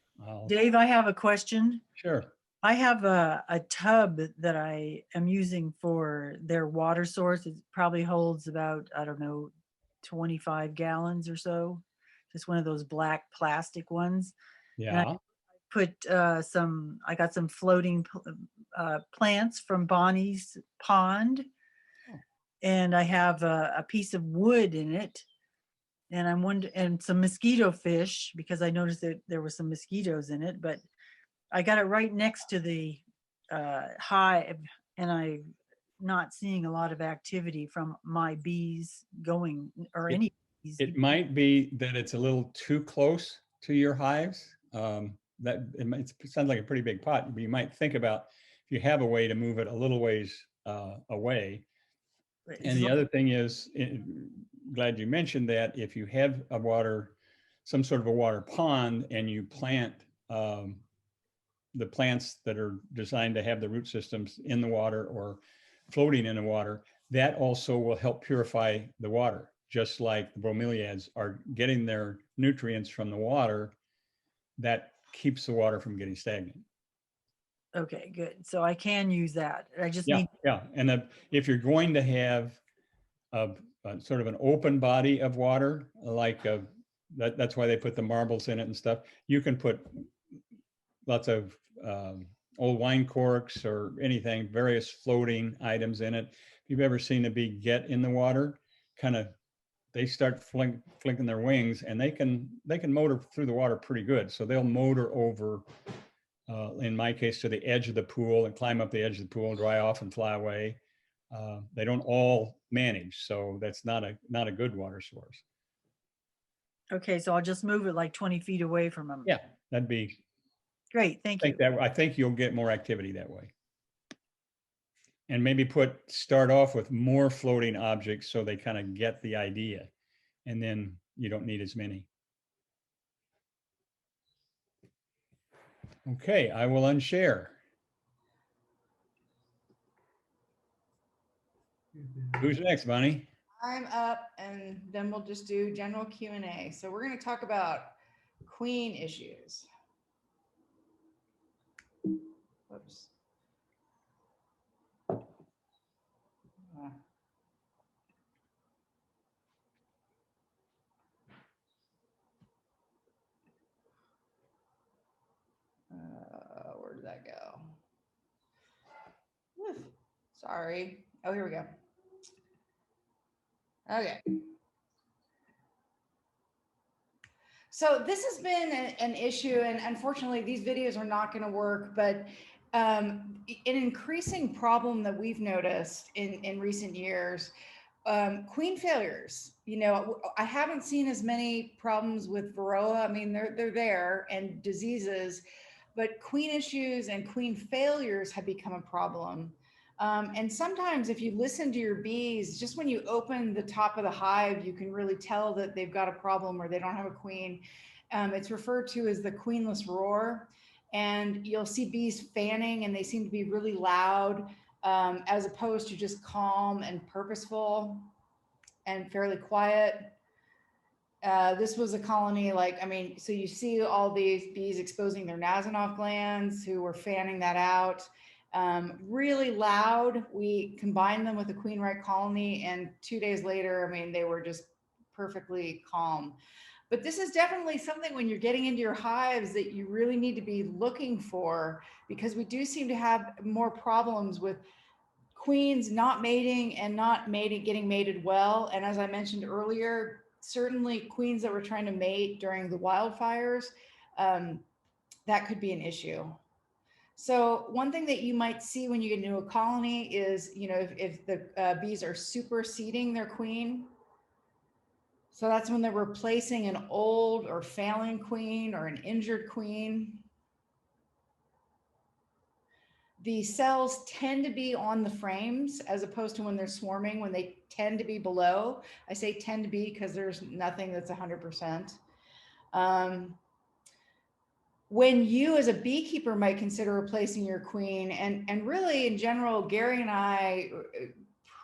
[SPEAKER 9] Dave, I have a question.
[SPEAKER 4] Sure.
[SPEAKER 9] I have a tub that I am using for their water source. It probably holds about, I don't know, 25 gallons or so. Just one of those black plastic ones.
[SPEAKER 4] Yeah.
[SPEAKER 9] I got some floating plants from Bonnie's pond.
[SPEAKER 4] Oh.
[SPEAKER 9] And I have a piece of wood in it. And I'm wondering, and some mosquito fish, because I noticed that there were some mosquitoes in it, but I got it right next to the hive, and I'm not seeing a lot of activity from my bees going, or any bees.
[SPEAKER 4] It might be that it's a little too close to your hives. It sounds like a pretty big pot, but you might think about if you have a way to move it a little ways away. And the other thing is, glad you mentioned that, if you have some sort of a water pond, and you plant the plants that are designed to have the root systems in the water or floating in the water, that also will help purify the water, just like the bromeliads are getting their nutrients from the water. That keeps the water from getting stagnant.
[SPEAKER 9] Okay, good. So I can use that. I just need.
[SPEAKER 4] Yeah. And if you're going to have a sort of an open body of water, like that's why they put the marbles in it and stuff. You can put lots of old wine corks or anything, various floating items in it. If you've ever seen a bee get in the water, they start flicking their wings, and they can motor through the water pretty good. So they'll motor over, in my case, to the edge of the pool and climb up the edge of the pool and dry off and fly away. They don't all manage, so that's not a good water source.
[SPEAKER 9] Okay, so I'll just move it like 20 feet away from them.
[SPEAKER 4] Yeah, that'd be
[SPEAKER 9] great. Thank you.
[SPEAKER 4] I think you'll get more activity that way. And maybe start off with more floating objects so they kind of get the idea, and then you don't need as many. Okay, I will unshare. Who's next, Bonnie?
[SPEAKER 1] I'm up, and then we'll just do general Q&A. So we're going to talk about queen issues. Whoops. Where did that go? Whew. Sorry. Oh, here we go. Okay. So this has been an issue, and unfortunately these videos are not going to work, but an increasing problem that we've noticed in recent years, queen failures. You know, I haven't seen as many problems with varroa. I mean, they're there, and diseases, but queen issues and queen failures have become a problem. And sometimes if you listen to your bees, just when you open the top of the hive, you can really tell that they've got a problem or they don't have a queen. It's referred to as the queenless roar. And you'll see bees fanning and they seem to be really loud, as opposed to just calm and purposeful and fairly quiet. This was a colony, like, I mean, so you see all these bees exposing their Nasonov glands who were fanning that out. Really loud. We combined them with the Queen-Reich colony, and 2 days later, I mean, they were just perfectly calm. But this is definitely something when you're getting into your hives that you really need to be looking for, because we do seem to have more problems with queens not mating and not mating, getting mated well. And as I mentioned earlier, certainly queens that were trying to mate during the wildfires, that could be an issue. So one thing that you might see when you get into a colony is, you know, if the bees are superseding their queen. So that's when they're replacing an old or failing queen or an injured queen. The cells tend to be on the frames as opposed to when they're swarming, when they tend to be below. I say tend to be because there's nothing that's 100%. When you as a beekeeper might consider replacing your queen, and really in general, Gary and I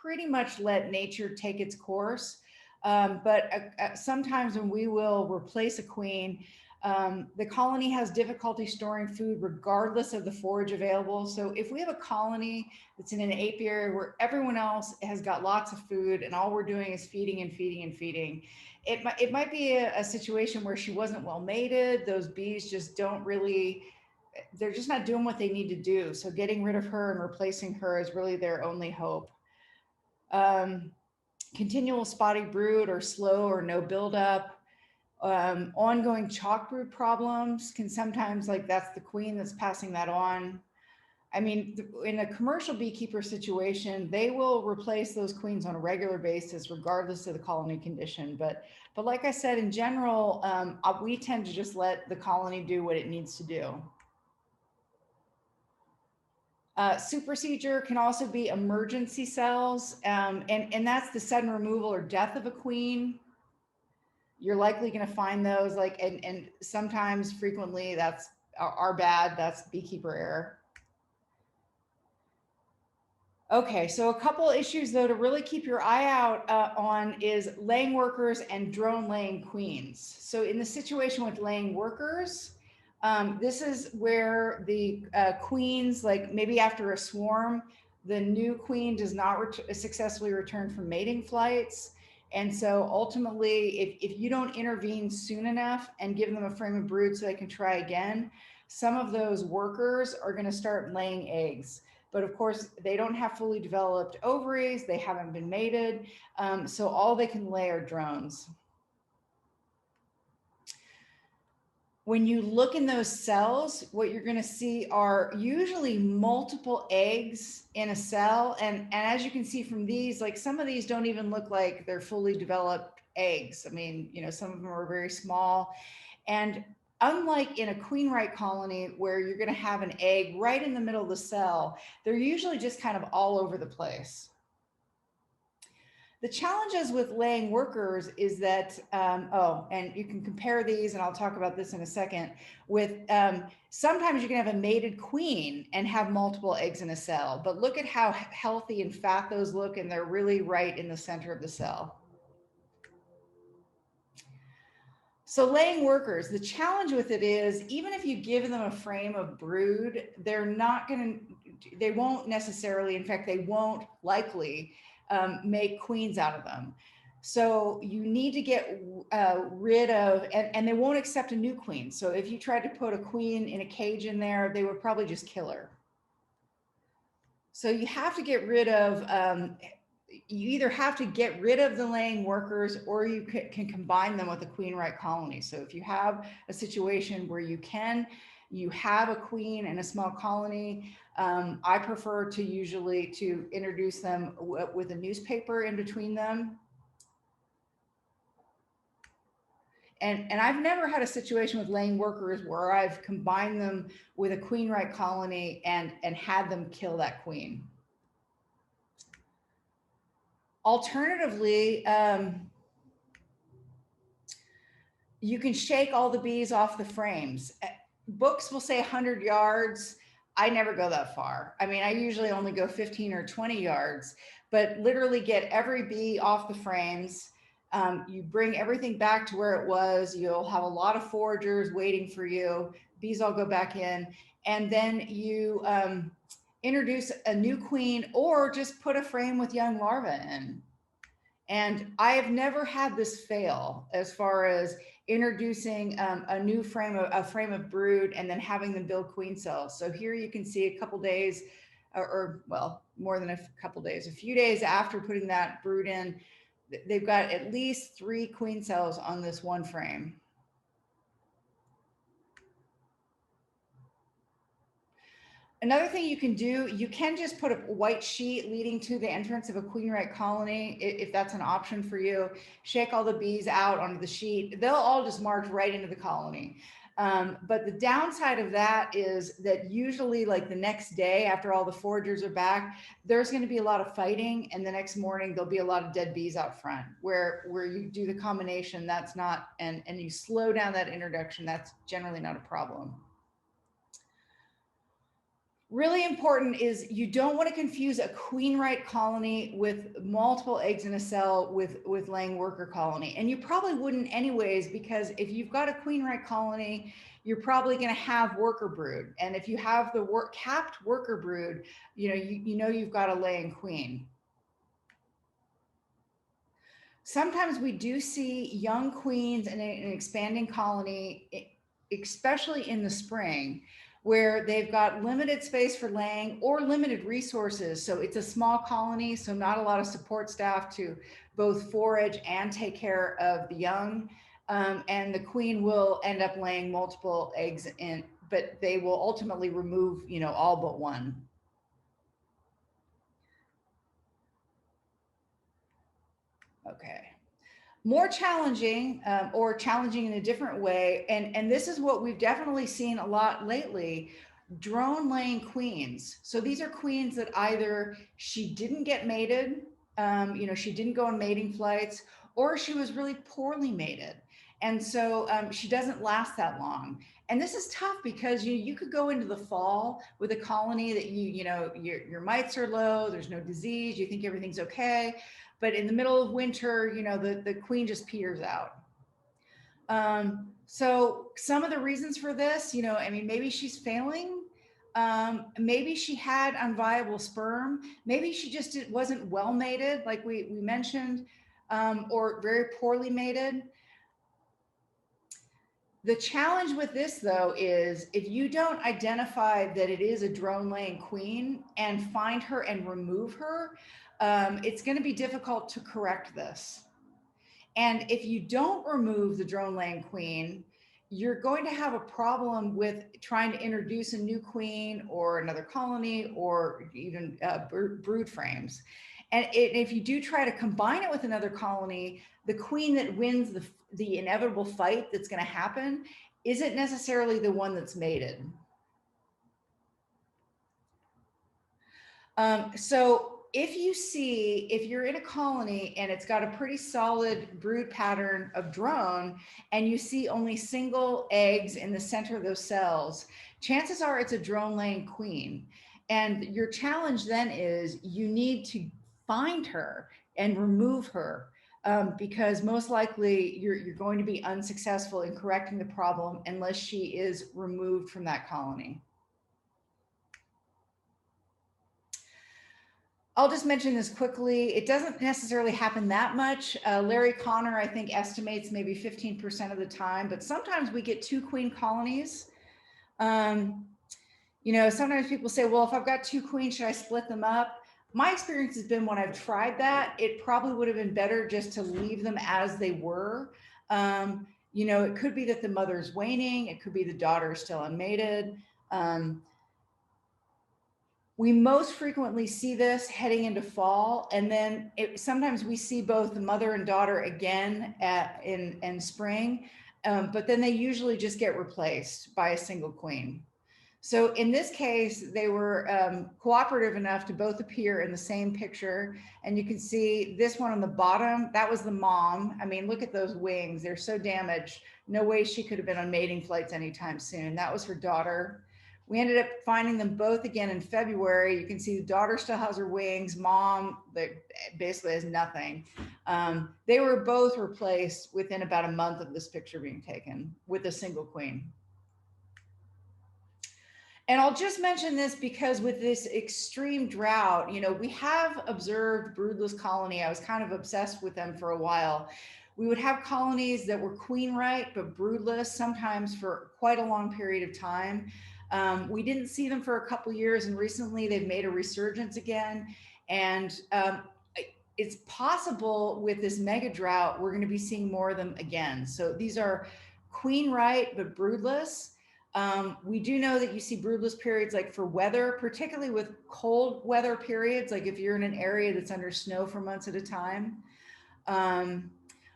[SPEAKER 1] pretty much let nature take its course. But sometimes when we will replace a queen, the colony has difficulty storing food regardless of the forage available. So if we have a colony that's in an apiary where everyone else has got lots of food and all we're doing is feeding and feeding and feeding, it might be a situation where she wasn't well mated. Those bees just don't really, they're just not doing what they need to do. So getting rid of her and replacing her is really their only hope. Continual spotty brood or slow or no buildup. Ongoing chalk brood problems can sometimes, like, that's the queen that's passing that on. I mean, in a commercial beekeeper situation, they will replace those queens on a regular basis, regardless of the colony condition. But like I said, in general, we tend to just let the colony do what it needs to do. Supersedure can also be emergency cells, and that's the sudden removal or death of a queen. You're likely going to find those, like, and sometimes frequently that's our bad, that's beekeeper error. Okay, so a couple issues though to really keep your eye out on is laying workers and drone laying queens. So in the situation with laying workers, this is where the queens, like maybe after a swarm, the new queen does not successfully return from mating flights. And so ultimately, if you don't intervene soon enough and give them a frame of brood so they can try again, some of those workers are going to start laying eggs. But of course, they don't have fully developed ovaries. They haven't been mated. So all they can lay are drones. When you look in those cells, what you're going to see are usually multiple eggs in a cell. And as you can see from these, like some of these don't even look like they're fully developed eggs. I mean, you know, some of them are very small. And unlike in a Queen-Reich colony where you're going to have an egg right in the middle of the cell, they're usually just kind of all over the place. The challenges with laying workers is that, and you can compare these, and I'll talk about this in a second, with sometimes you can have a mated queen and have multiple eggs in a cell, but look at how healthy and fat those look, and they're really right in the center of the cell. So laying workers, the challenge with it is, even if you give them a frame of brood, they won't necessarily, in fact, they won't likely make queens out of them. So you need to get rid of, and they won't accept a new queen. So if you tried to put a queen in a cage in there, they would probably just kill her. So you have to get rid of, you either have to get rid of the laying workers or you can combine them with a Queen-Reich colony. So if you have a situation where you have a queen and a small colony, I prefer to usually to introduce them with a newspaper in between them. And I've never had a situation with laying workers where I've combined them with a Queen-Reich colony and had them kill that queen. Alternatively, you can shake all the bees off the frames. Books will say 100 yards. I never go that far. I mean, I usually only go 15 or 20 yards, but literally get every bee off the frames. You bring everything back to where it was. You'll have a lot of foragers waiting for you. Bees all go back in. And then you introduce a new queen or just put a frame with young larvae in. And I have never had this fail as far as introducing a new frame of brood and then having them build queen cells. So here you can see a couple days or well, more than a couple days, a few days after putting that brood in, they've got at least 3 queen cells on this one frame. Another thing you can do, you can just put a white sheet leading to the entrance of a queen-right colony, if that's an option for you. Shake all the bees out onto the sheet. They'll all just march right into the colony. But the downside of that is that usually like the next day after all the foragers are back, there's going to be a lot of fighting. And the next morning, there'll be a lot of dead bees out front where you do the combination. That's not, and you slow down that introduction. That's generally not a problem. Really important is you don't want to confuse a queen-right colony with multiple eggs in a cell with laying worker colony. And you probably wouldn't anyways, because if you've got a queen-right colony, you're probably going to have worker brood. And if you have the capped worker brood, you know you've got a laying queen. Sometimes we do see young queens in an expanding colony, especially in the spring, where they've got limited space for laying or limited resources. So it's a small colony, so not a lot of support staff to both forage and take care of the young. And the queen will end up laying multiple eggs in, but they will ultimately remove, all but one. Okay. More challenging or challenging in a different way. And this is what we've definitely seen a lot lately, drone laying queens. So these are queens that either she didn't get mated, she didn't go on mating flights, or she was really poorly mated. And so she doesn't last that long. And this is tough because you could go into the fall with a colony that your mites are low, there's no disease, you think everything's okay. But in the middle of winter, the queen just peters out. So some of the reasons for this, maybe she's failing. Maybe she had unviable sperm. Maybe she just wasn't well mated, like we mentioned, or very poorly mated. The challenge with this, though, is if you don't identify that it is a drone laying queen and find her and remove her, it's going to be difficult to correct this. And if you don't remove the drone laying queen, you're going to have a problem with trying to introduce a new queen or another colony or even brood frames. And if you do try to combine it with another colony, the queen that wins the inevitable fight that's going to happen isn't necessarily the one that's mated. So if you're in a colony and it's got a pretty solid brood pattern of drone and you see only single eggs in the center of those cells, chances are it's a drone laying queen. And your challenge then is you need to find her and remove her because most likely you're going to be unsuccessful in correcting the problem unless she is removed from that colony. I'll just mention this quickly. It doesn't necessarily happen that much. Larry Connor, I think, estimates maybe 15% of the time, but sometimes we get 2 queen colonies. Sometimes people say, well, if I've got 2 queens, should I split them up? My experience has been when I've tried that, it probably would have been better just to leave them as they were. It could be that the mother's waning. It could be the daughter is still unmated. We most frequently see this heading into fall, and then sometimes we see both the mother and daughter again in spring, but then they usually just get replaced by a single queen. So in this case, they were cooperative enough to both appear in the same picture. And you can see this one on the bottom, that was the mom. I mean, look at those wings. They're so damaged. No way she could have been on mating flights anytime soon. That was her daughter. We ended up finding them both again in February. You can see the daughter still has her wings. Mom, that basically has nothing. They were both replaced within about a month of this picture being taken with a single queen. And I'll just mention this because with this extreme drought, you know, we have observed broodless colony. I was kind of obsessed with them for a while. We would have colonies that were queen right, but broodless, sometimes for quite a long period of time. We didn't see them for a couple years, and recently they've made a resurgence again. And it's possible with this mega drought, we're going to be seeing more of them again. So these are queen right, but broodless. We do know that you see broodless periods like for weather, particularly with cold weather periods, like if you're in an area that's under snow for months at a time,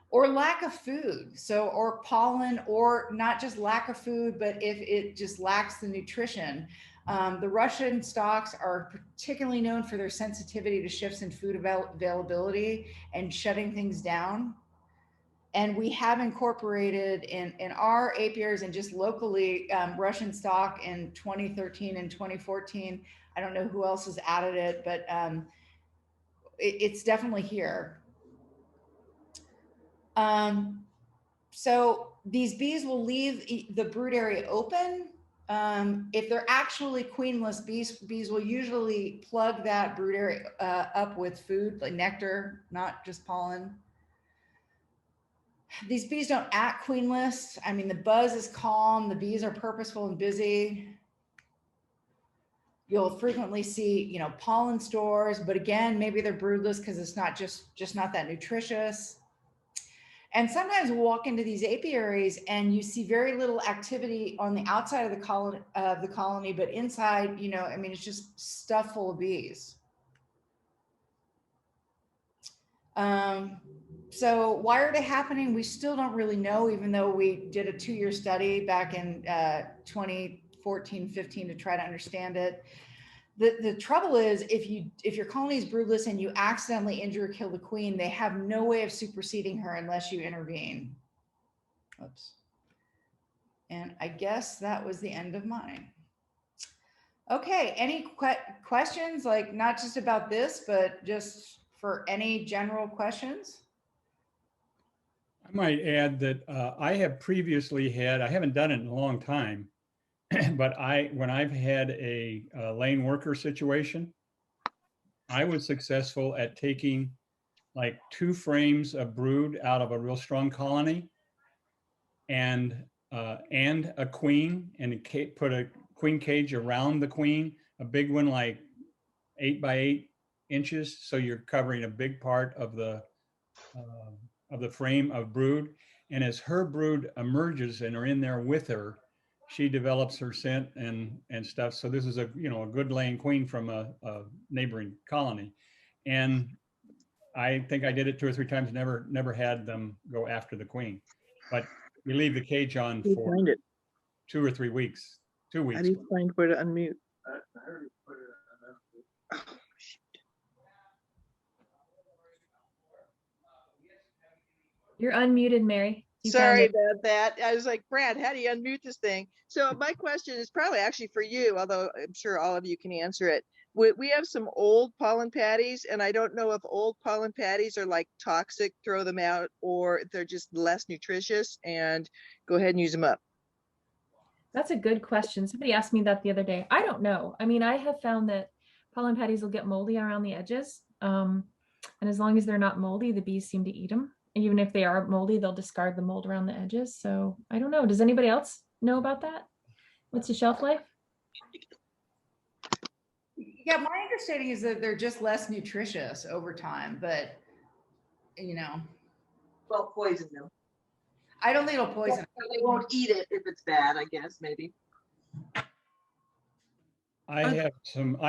[SPEAKER 1] or lack of food. So, or pollen, or not just lack of food, but if it just lacks the nutrition. The Russian stocks are particularly known for their sensitivity to shifts in food availability and shutting things down. And we have incorporated in our apiaries and just locally Russian stock in 2013 and 2014. I don't know who else has added it, but it's definitely here. So these bees will leave the brood area open. If they're actually queenless, bees will usually plug that brood area up with food, like nectar, not just pollen. These bees don't act queenless. I mean, the buzz is calm. The bees are purposeful and busy. You'll frequently see, you know, pollen stores, but again, maybe they're broodless because it's not just not that nutritious. And sometimes we'll walk into these apiaries and you see very little activity on the outside of the colony, but inside, you know, I mean, it's just stuff full of bees. So why are they happening? We still don't really know, even though we did a 2-year study back in 2014, 15 to try to understand it. The trouble is if your colony is broodless and you accidentally injure or kill the queen, they have no way of superseding her unless you intervene. Oops. And I guess that was the end of mine. Okay, any questions, like not just about this, but just for any general questions?
[SPEAKER 4] I might add that I have previously had, I haven't done it in a long time, but when I've had a lane worker situation, I was successful at taking like 2 frames of brood out of a real strong colony and a queen, and put a queen cage around the queen, a big one like 8 by 8 inches. So you're covering a big part of the frame of brood. And as her brood emerges and are in there with her, she develops her scent and stuff. So this is a good laying queen from a neighboring colony. And I think I did it 2 or 3 times, never had them go after the queen. But you leave the cage on for 2 or 3 weeks, 2 weeks.
[SPEAKER 10] How do you find where to unmute?
[SPEAKER 5] You're unmuted, Mary.
[SPEAKER 10] Sorry about that. I was like, Brad, how do you unmute this thing? So my question is probably actually for you, although I'm sure all of you can answer it. We have some old pollen patties, and I don't know if old pollen patties are like toxic, throw them out, or if they're just less nutritious, and go ahead and use them up.
[SPEAKER 5] That's a good question. Somebody asked me that the other day. I don't know. I mean, I have found that pollen patties will get moldy around the edges. And as long as they're not moldy, the bees seem to eat them. Even if they are moldy, they'll discard the mold around the edges. So I don't know. Does anybody else know about that? What's the shelf life?
[SPEAKER 1] Yeah, my understanding is that they're just less nutritious over time, but
[SPEAKER 10] Well, poison them.
[SPEAKER 1] I don't think it'll poison.
[SPEAKER 10] They won't eat it if it's bad, I guess, maybe.
[SPEAKER 4] I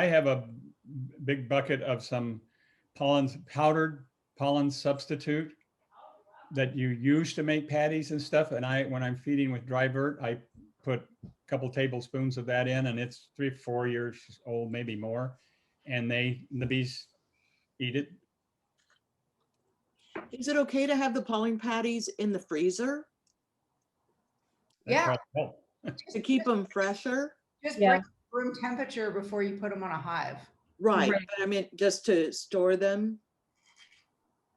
[SPEAKER 4] have a big bucket of some powdered pollen substitute that you use to make patties and stuff. And when I'm feeding with dry vert, I put a couple tablespoons of that in, and it's 3 or 4 years old, maybe more. And the bees eat it.
[SPEAKER 11] Is it okay to have the pollen patties in the freezer
[SPEAKER 4] That
[SPEAKER 1] Yeah.
[SPEAKER 4] probably help.
[SPEAKER 11] to keep them fresher?
[SPEAKER 1] Just
[SPEAKER 5] Yeah.
[SPEAKER 1] bring room temperature before you put them on a hive.
[SPEAKER 11] Right,
[SPEAKER 5] Right.
[SPEAKER 11] but I mean, just to store them,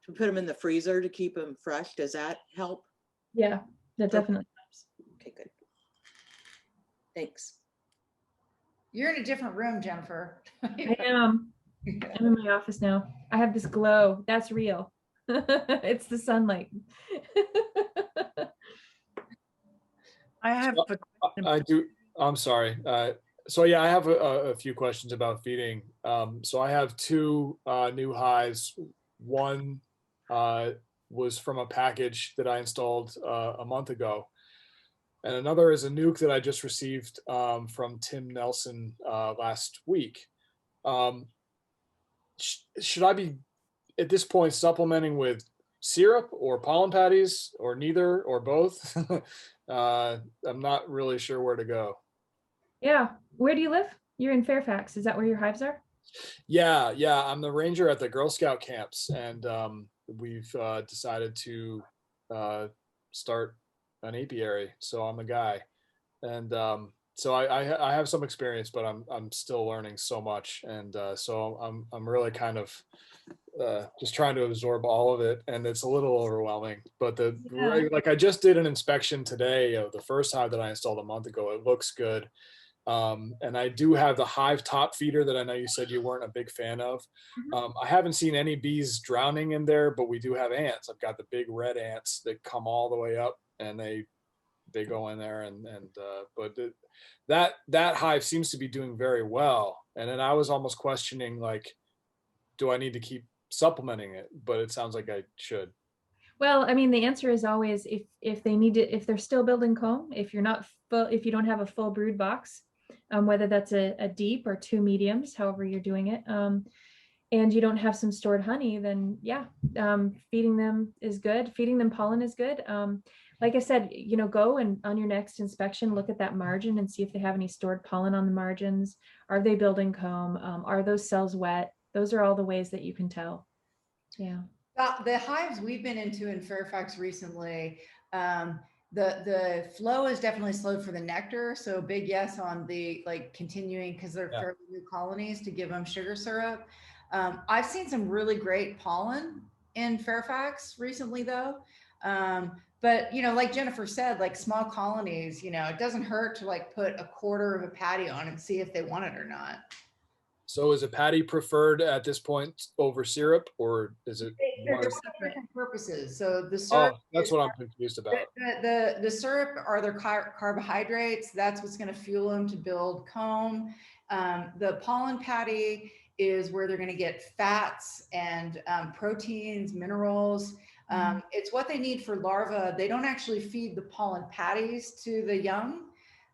[SPEAKER 11] to put them in the freezer to keep them fresh, does that help?
[SPEAKER 5] Yeah, that
[SPEAKER 11] Okay.
[SPEAKER 5] definitely helps.
[SPEAKER 11] Okay, good. Thanks.
[SPEAKER 1] You're in a different room, Jennifer.
[SPEAKER 5] I am. I'm in my office now. I have this glow. That's real. It's the sunlight.
[SPEAKER 9] I have
[SPEAKER 8] So,
[SPEAKER 9] a question.
[SPEAKER 8] I do. I'm sorry. So yeah, I have a few questions about feeding. So I have two new hives. One was from a package that I installed a month ago, and another is a nuke that I just received from Tim Nelson last week. Should I be at this point supplementing with syrup or pollen patties or neither or both? I'm not really sure where to go.
[SPEAKER 5] Yeah. Where do you live? You're in Fairfax. Is that where your hives are?
[SPEAKER 8] Yeah, I'm the ranger at the Girl Scout camps, and we've decided to start an apiary. So I'm a guy, and so I have some experience, but I'm still learning so much, and so I'm really kind of just trying to absorb all of it, and it's a little overwhelming. But
[SPEAKER 5] Yeah.
[SPEAKER 8] like I just did an inspection today of the first hive that I installed a month ago. It looks good. And I do have the hive top feeder that I know you said you weren't a big fan of. I haven't seen any bees drowning in there, but we do have ants. I've got the big red ants that come all the way up, and they go in there, but that hive seems to be doing very well. And then I was almost questioning, like, do I need to keep supplementing it? But it sounds like I should.
[SPEAKER 5] Well, I mean, the answer is always if they need to, if they're still building comb, if you're not full, if you don't have a full brood box, whether that's a deep or 2 mediums, however you're doing it, and you don't have some stored honey, then yeah, feeding them is good. Feeding them pollen is good. Like I said, go and on your next inspection, look at that margin and see if they have any stored pollen on the margins. Are they building comb? Are those cells wet? Those are all the ways that you can tell. Yeah.
[SPEAKER 1] The hives we've been into in Fairfax recently, the flow is definitely slowed for the nectar. So big yes on the continuing, because they're fairly new colonies, to give them sugar syrup. I've seen some really great pollen in Fairfax recently though. But like Jennifer said, like small colonies, it doesn't hurt to put a quarter of a patty on and see if they want it or not.
[SPEAKER 8] So is a patty preferred at this point over syrup, or is it?
[SPEAKER 1] They're different purposes. So the syrup.
[SPEAKER 8] Oh, that's what I'm confused about.
[SPEAKER 1] The syrup are their carbohydrates. That's what's going to fuel them to build comb. The pollen patty is where they're going to get fats and proteins, minerals. It's what they need for larvae. They don't actually feed the pollen patties to the young.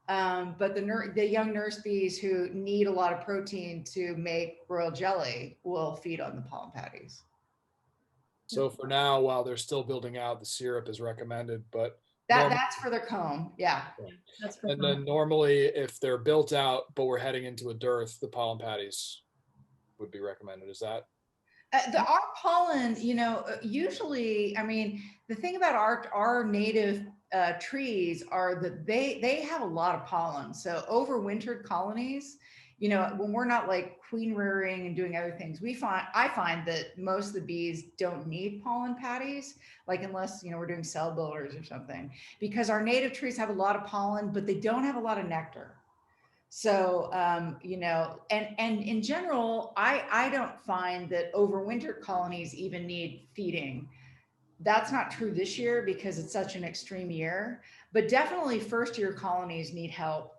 [SPEAKER 1] But the young nurse bees who need a lot of protein to make royal jelly will feed on the pollen patties.
[SPEAKER 8] So for now, while they're still building out, the syrup is recommended, but
[SPEAKER 1] that's for their comb. Yeah.
[SPEAKER 5] That's for
[SPEAKER 8] and then normally if they're built out, but we're heading into a dearth, the pollen patties would be recommended. Is that?
[SPEAKER 1] Our pollen, usually, I mean, the thing about our native trees are that they have a lot of pollen. So overwintered colonies, when we're not queen rearing and doing other things, I find that most of the bees don't need pollen patties, unless, we're doing cell builders or something, because our native trees have a lot of pollen, but they don't have a lot of nectar. So, and in general, I don't find that overwintered colonies even need feeding. That's not true this year because it's such an extreme year, but definitely first year colonies need help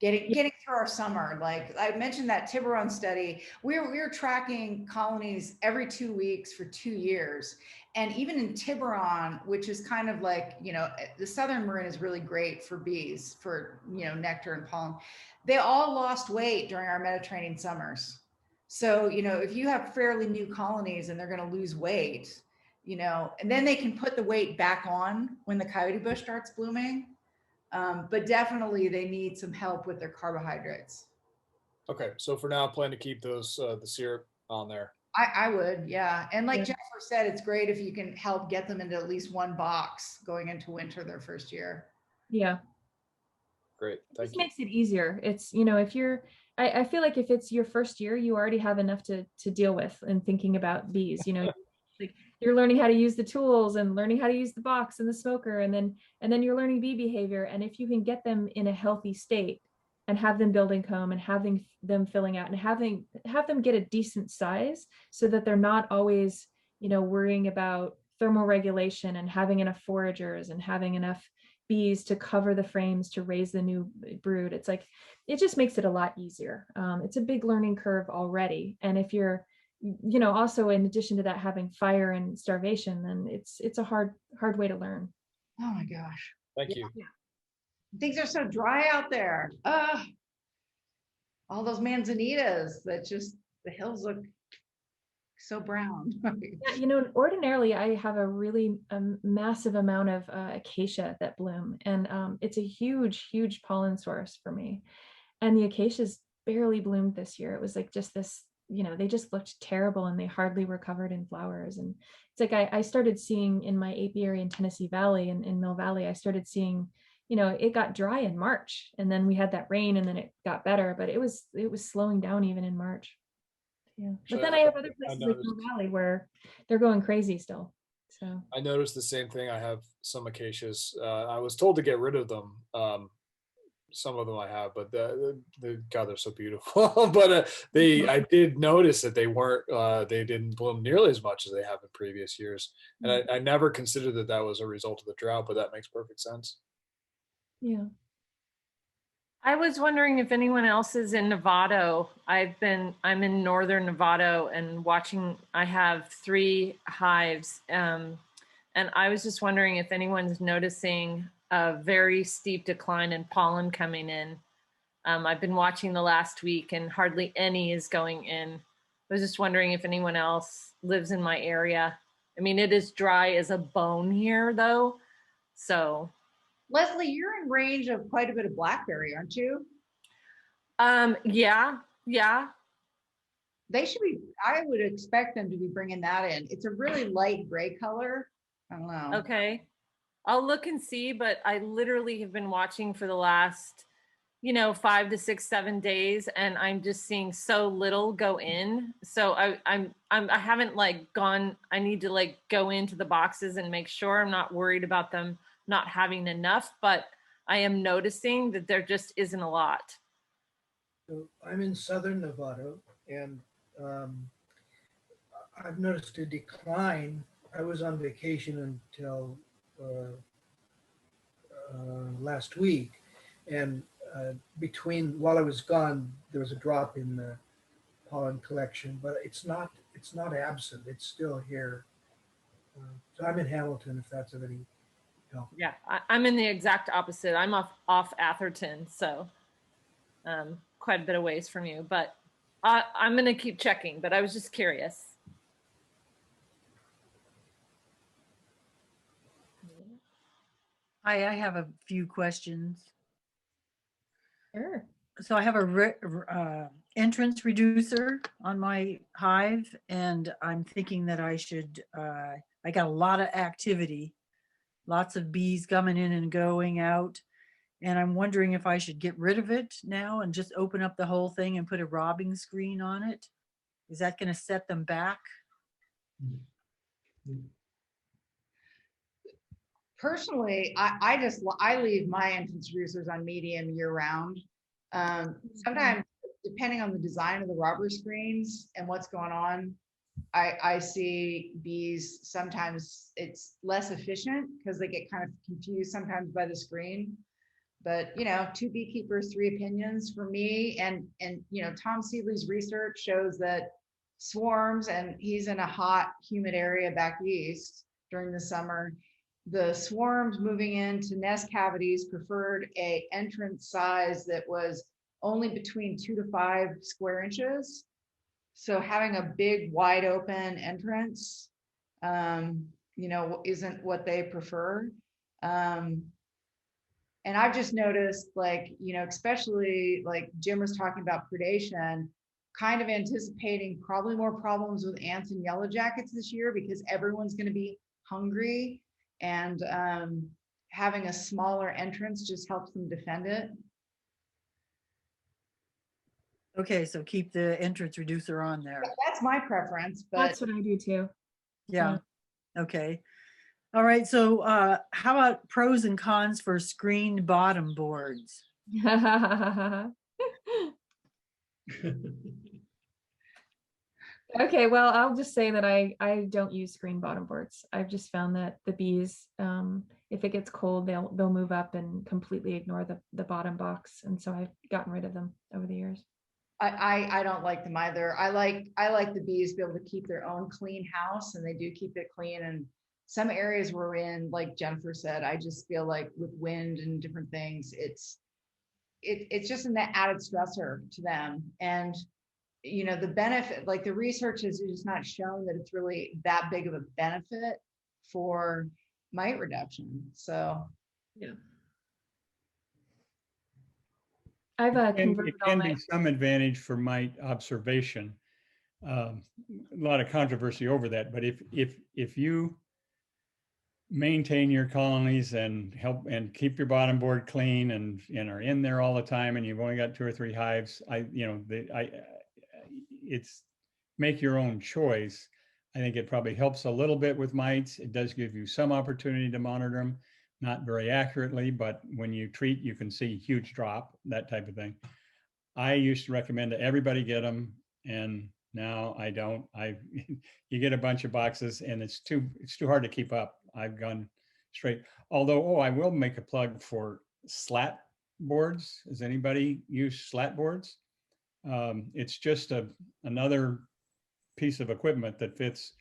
[SPEAKER 1] getting through our summer. Like I mentioned that Tiburon study, we were tracking colonies every 2 weeks for 2 years. And even in Tiburon, which is kind of the southern Marin is really great for bees, for, nectar and pollen. They all lost weight during our Mediterranean summers. So, if you have fairly new colonies and they're going to lose weight, and then they can put the weight back on when the coyote bush starts blooming. But definitely they need some help with their carbohydrates.
[SPEAKER 8] Okay, so for now, plan to keep those the syrup on there.
[SPEAKER 1] I would, yeah. And like
[SPEAKER 5] Yeah.
[SPEAKER 1] Jennifer said, it's great if you can help get them into at least one box going into winter their first year.
[SPEAKER 5] Yeah.
[SPEAKER 8] Great, thank
[SPEAKER 5] This
[SPEAKER 8] you.
[SPEAKER 5] makes it easier. It's, you know, if you're, I feel like if it's your first year, you already have enough to deal with and thinking about bees, you know, like you're learning how to use the tools and learning how to use the box and the smoker, and then you're learning bee behavior. And if you can get them in a healthy state and have them building comb and having them filling out and have them get a decent size so that they're not always, you know, worrying about thermal regulation and having enough foragers and having enough bees to cover the frames to raise the new brood. It's like, it just makes it a lot easier. It's a big learning curve already. And if you're, you know, also in addition to that, having fire and starvation, then it's a hard way to learn.
[SPEAKER 1] Oh my gosh.
[SPEAKER 8] Thank you.
[SPEAKER 1] Things are so dry out there. All those manzanitas that just, the hills look so brown.
[SPEAKER 5] Yeah, you know, ordinarily I have a really massive amount of acacia that bloom, and it's a huge pollen source for me. And the acacias barely bloomed this year. It was like just this, you know, they just looked terrible and they hardly recovered in flowers. And it's like I started seeing in my apiary in Tennessee Valley and in Mill Valley, I started seeing, you know, it got dry in March, and then we had that rain and then it got better, but it was slowing down even in March. Yeah. But
[SPEAKER 8] So
[SPEAKER 5] then I have other
[SPEAKER 8] I
[SPEAKER 5] places like
[SPEAKER 8] noticed-
[SPEAKER 5] Mill Valley where they're going crazy still. So
[SPEAKER 8] I noticed the same thing. I have some acacias. I was told to get rid of them. Some of them I have, but God, they're so beautiful. But I did notice that they didn't bloom nearly as much as they have in previous years. And I never considered that was a result of the drought, but that makes perfect sense.
[SPEAKER 5] yeah.
[SPEAKER 12] I was wondering if anyone else is in Novato. I'm in northern Novato and watching, I have 3 hives. And I was just wondering if anyone's noticing a very steep decline in pollen coming in. I've been watching the last week and hardly any is going in. I was just wondering if anyone else lives in my area. I mean, it is dry as a bone here though. So
[SPEAKER 1] Leslie, you're in range of quite a bit of blackberry, aren't you?
[SPEAKER 12] yeah.
[SPEAKER 1] They should be, I would expect them to be bringing that in. It's a really light gray color. I don't know.
[SPEAKER 12] Okay. I'll look and see, but I literally have been watching for the last, 5 to 6, 7 days, and I'm just seeing so little go in. So I haven't gone. I need to go into the boxes and make sure. I'm not worried about them not having enough, but I am noticing that there just isn't a lot.
[SPEAKER 13] So I'm in southern Nevada, and I've noticed a decline. I was on vacation until last week, and while I was gone, there was a drop in the pollen collection, but it's not absent. It's still here. So I'm in Hamilton, if that's of any help.
[SPEAKER 12] Yeah, I'm in the exact opposite. I'm off Atherton, so quite a bit of ways from you, but I'm going to keep checking, but I was just curious.
[SPEAKER 9] Hi, I have a few questions.
[SPEAKER 5] Sure.
[SPEAKER 9] So I have a entrance reducer on my hive, and I'm thinking that I should, I got a lot of activity, lots of bees coming in and going out. And I'm wondering if I should get rid of it now and just open up the whole thing and put a robbing screen on it. Is that going to set them back?
[SPEAKER 1] Personally, I leave my entrance reducers on medium year round. Sometimes, depending on the design of the robber screens and what's going on, I see bees, sometimes it's less efficient because they get kind of confused sometimes by the screen. But, 2 beekeepers, 3 opinions for me. And Tom Seeley's research shows that swarms, and he's in a hot, humid area back east during the summer, the swarms moving into nest cavities preferred a entrance size that was only between 2 to 5 square inches. So having a big, wide open entrance, isn't what they prefer. And I've just noticed, like, especially like Jim was talking about predation, kind of anticipating probably more problems with ants and yellow jackets this year because everyone's going to be hungry, and having a smaller entrance just helps them defend it.
[SPEAKER 9] Okay, so keep the entrance reducer on there.
[SPEAKER 1] That's my preference, but
[SPEAKER 5] That's what I do too.
[SPEAKER 9] Yeah, okay. All right, so how about pros and cons for screened bottom boards?
[SPEAKER 5] Okay, well, I'll just say that I don't use screen bottom boards. I've just found that the bees, if it gets cold, they'll move up and completely ignore the bottom box, and so I've gotten rid of them over the years.
[SPEAKER 1] I don't like them either. I like the bees to be able to keep their own clean house, and they do keep it clean. And some areas we're in, like Jennifer said, I just feel like with wind and different things, it's just an added stressor to them. And the benefit, like the research is just not shown that it's really that big of a benefit for mite reduction. So
[SPEAKER 5] yeah. I've
[SPEAKER 4] It
[SPEAKER 5] converted all
[SPEAKER 4] can
[SPEAKER 5] my
[SPEAKER 4] be some advantage for mite observation. A lot of controversy over that, but if you maintain your colonies and help and keep your bottom board clean and are in there all the time, and you've only got 2 or 3 hives, it's make your own choice. I think it probably helps a little bit with mites. It does give you some opportunity to monitor them, not very accurately, but when you treat, you can see huge drop, that type of thing. I used to recommend to everybody get them, and now I don't. You get a bunch of boxes and it's too hard to keep up. I've gone straight. Although, I will make a plug for slat boards. Does anybody use slat boards? It's just another piece of equipment that fits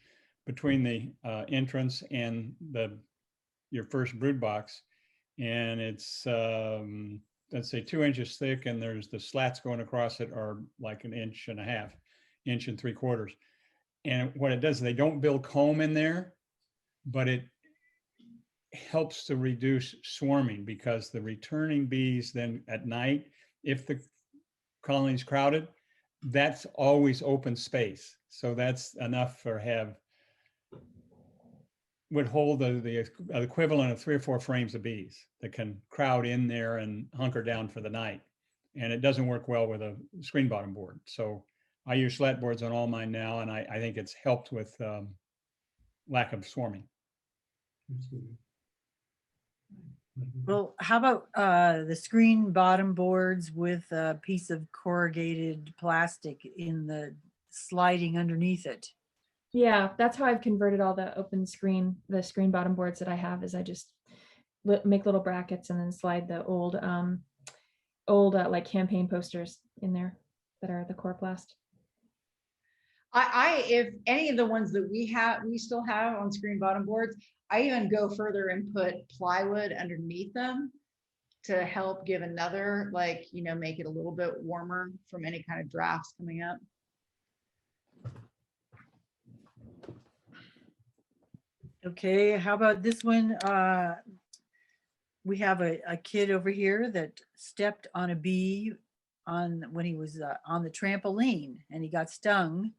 [SPEAKER 4] between the entrance and your first brood box, and it's let's say 2 inches thick, and there's the slats going across it are like 1.5 inches, 1.75 inches. And what it does, they don't build comb in there, but it helps to reduce swarming, because the returning bees then at night, if the colony's crowded, that's always open space. So that's enough would hold the equivalent of 3 or 4 frames of bees that can crowd in there and hunker down for the night. And it doesn't work well with a screen bottom board. So I use slat boards on all mine now, and I think it's helped with lack of swarming.
[SPEAKER 9] Well, how about the screen bottom boards with a piece of corrugated plastic in the sliding underneath it?
[SPEAKER 5] Yeah, that's how I've converted all the screen bottom boards that I have, is I just make little brackets and then slide the old like campaign posters in there that are the Coroplast.
[SPEAKER 1] if any of the ones that we still have on screen bottom boards, I even go further and put plywood underneath them to help give another, make it a little bit warmer from any kind of drafts coming up.
[SPEAKER 9] Okay, how about this one? We have a kid over here that stepped on a bee when he was on the trampoline, and he got stung.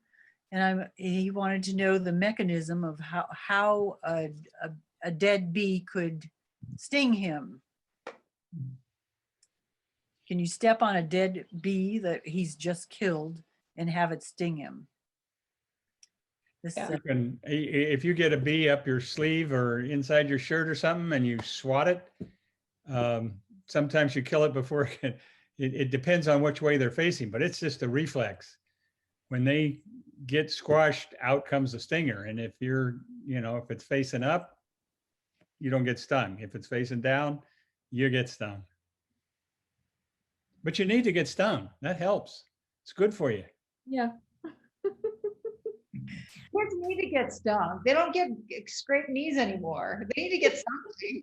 [SPEAKER 9] And he wanted to know the mechanism of how a dead bee could sting him. Can you step on a dead bee that he's just killed and have it sting him?
[SPEAKER 4] If you get a bee up your sleeve or inside your shirt or something and you swat it, sometimes you kill it before it depends on which way they're facing, but it's just a reflex. When they get squashed, out comes the stinger. And if if it's facing up, you don't get stung. If it's facing down, you get stung. But you need to get stung. That helps. It's good for you.
[SPEAKER 5] Yeah.
[SPEAKER 1] Kids need to get stung. They don't get scraped knees anymore. They need to get something.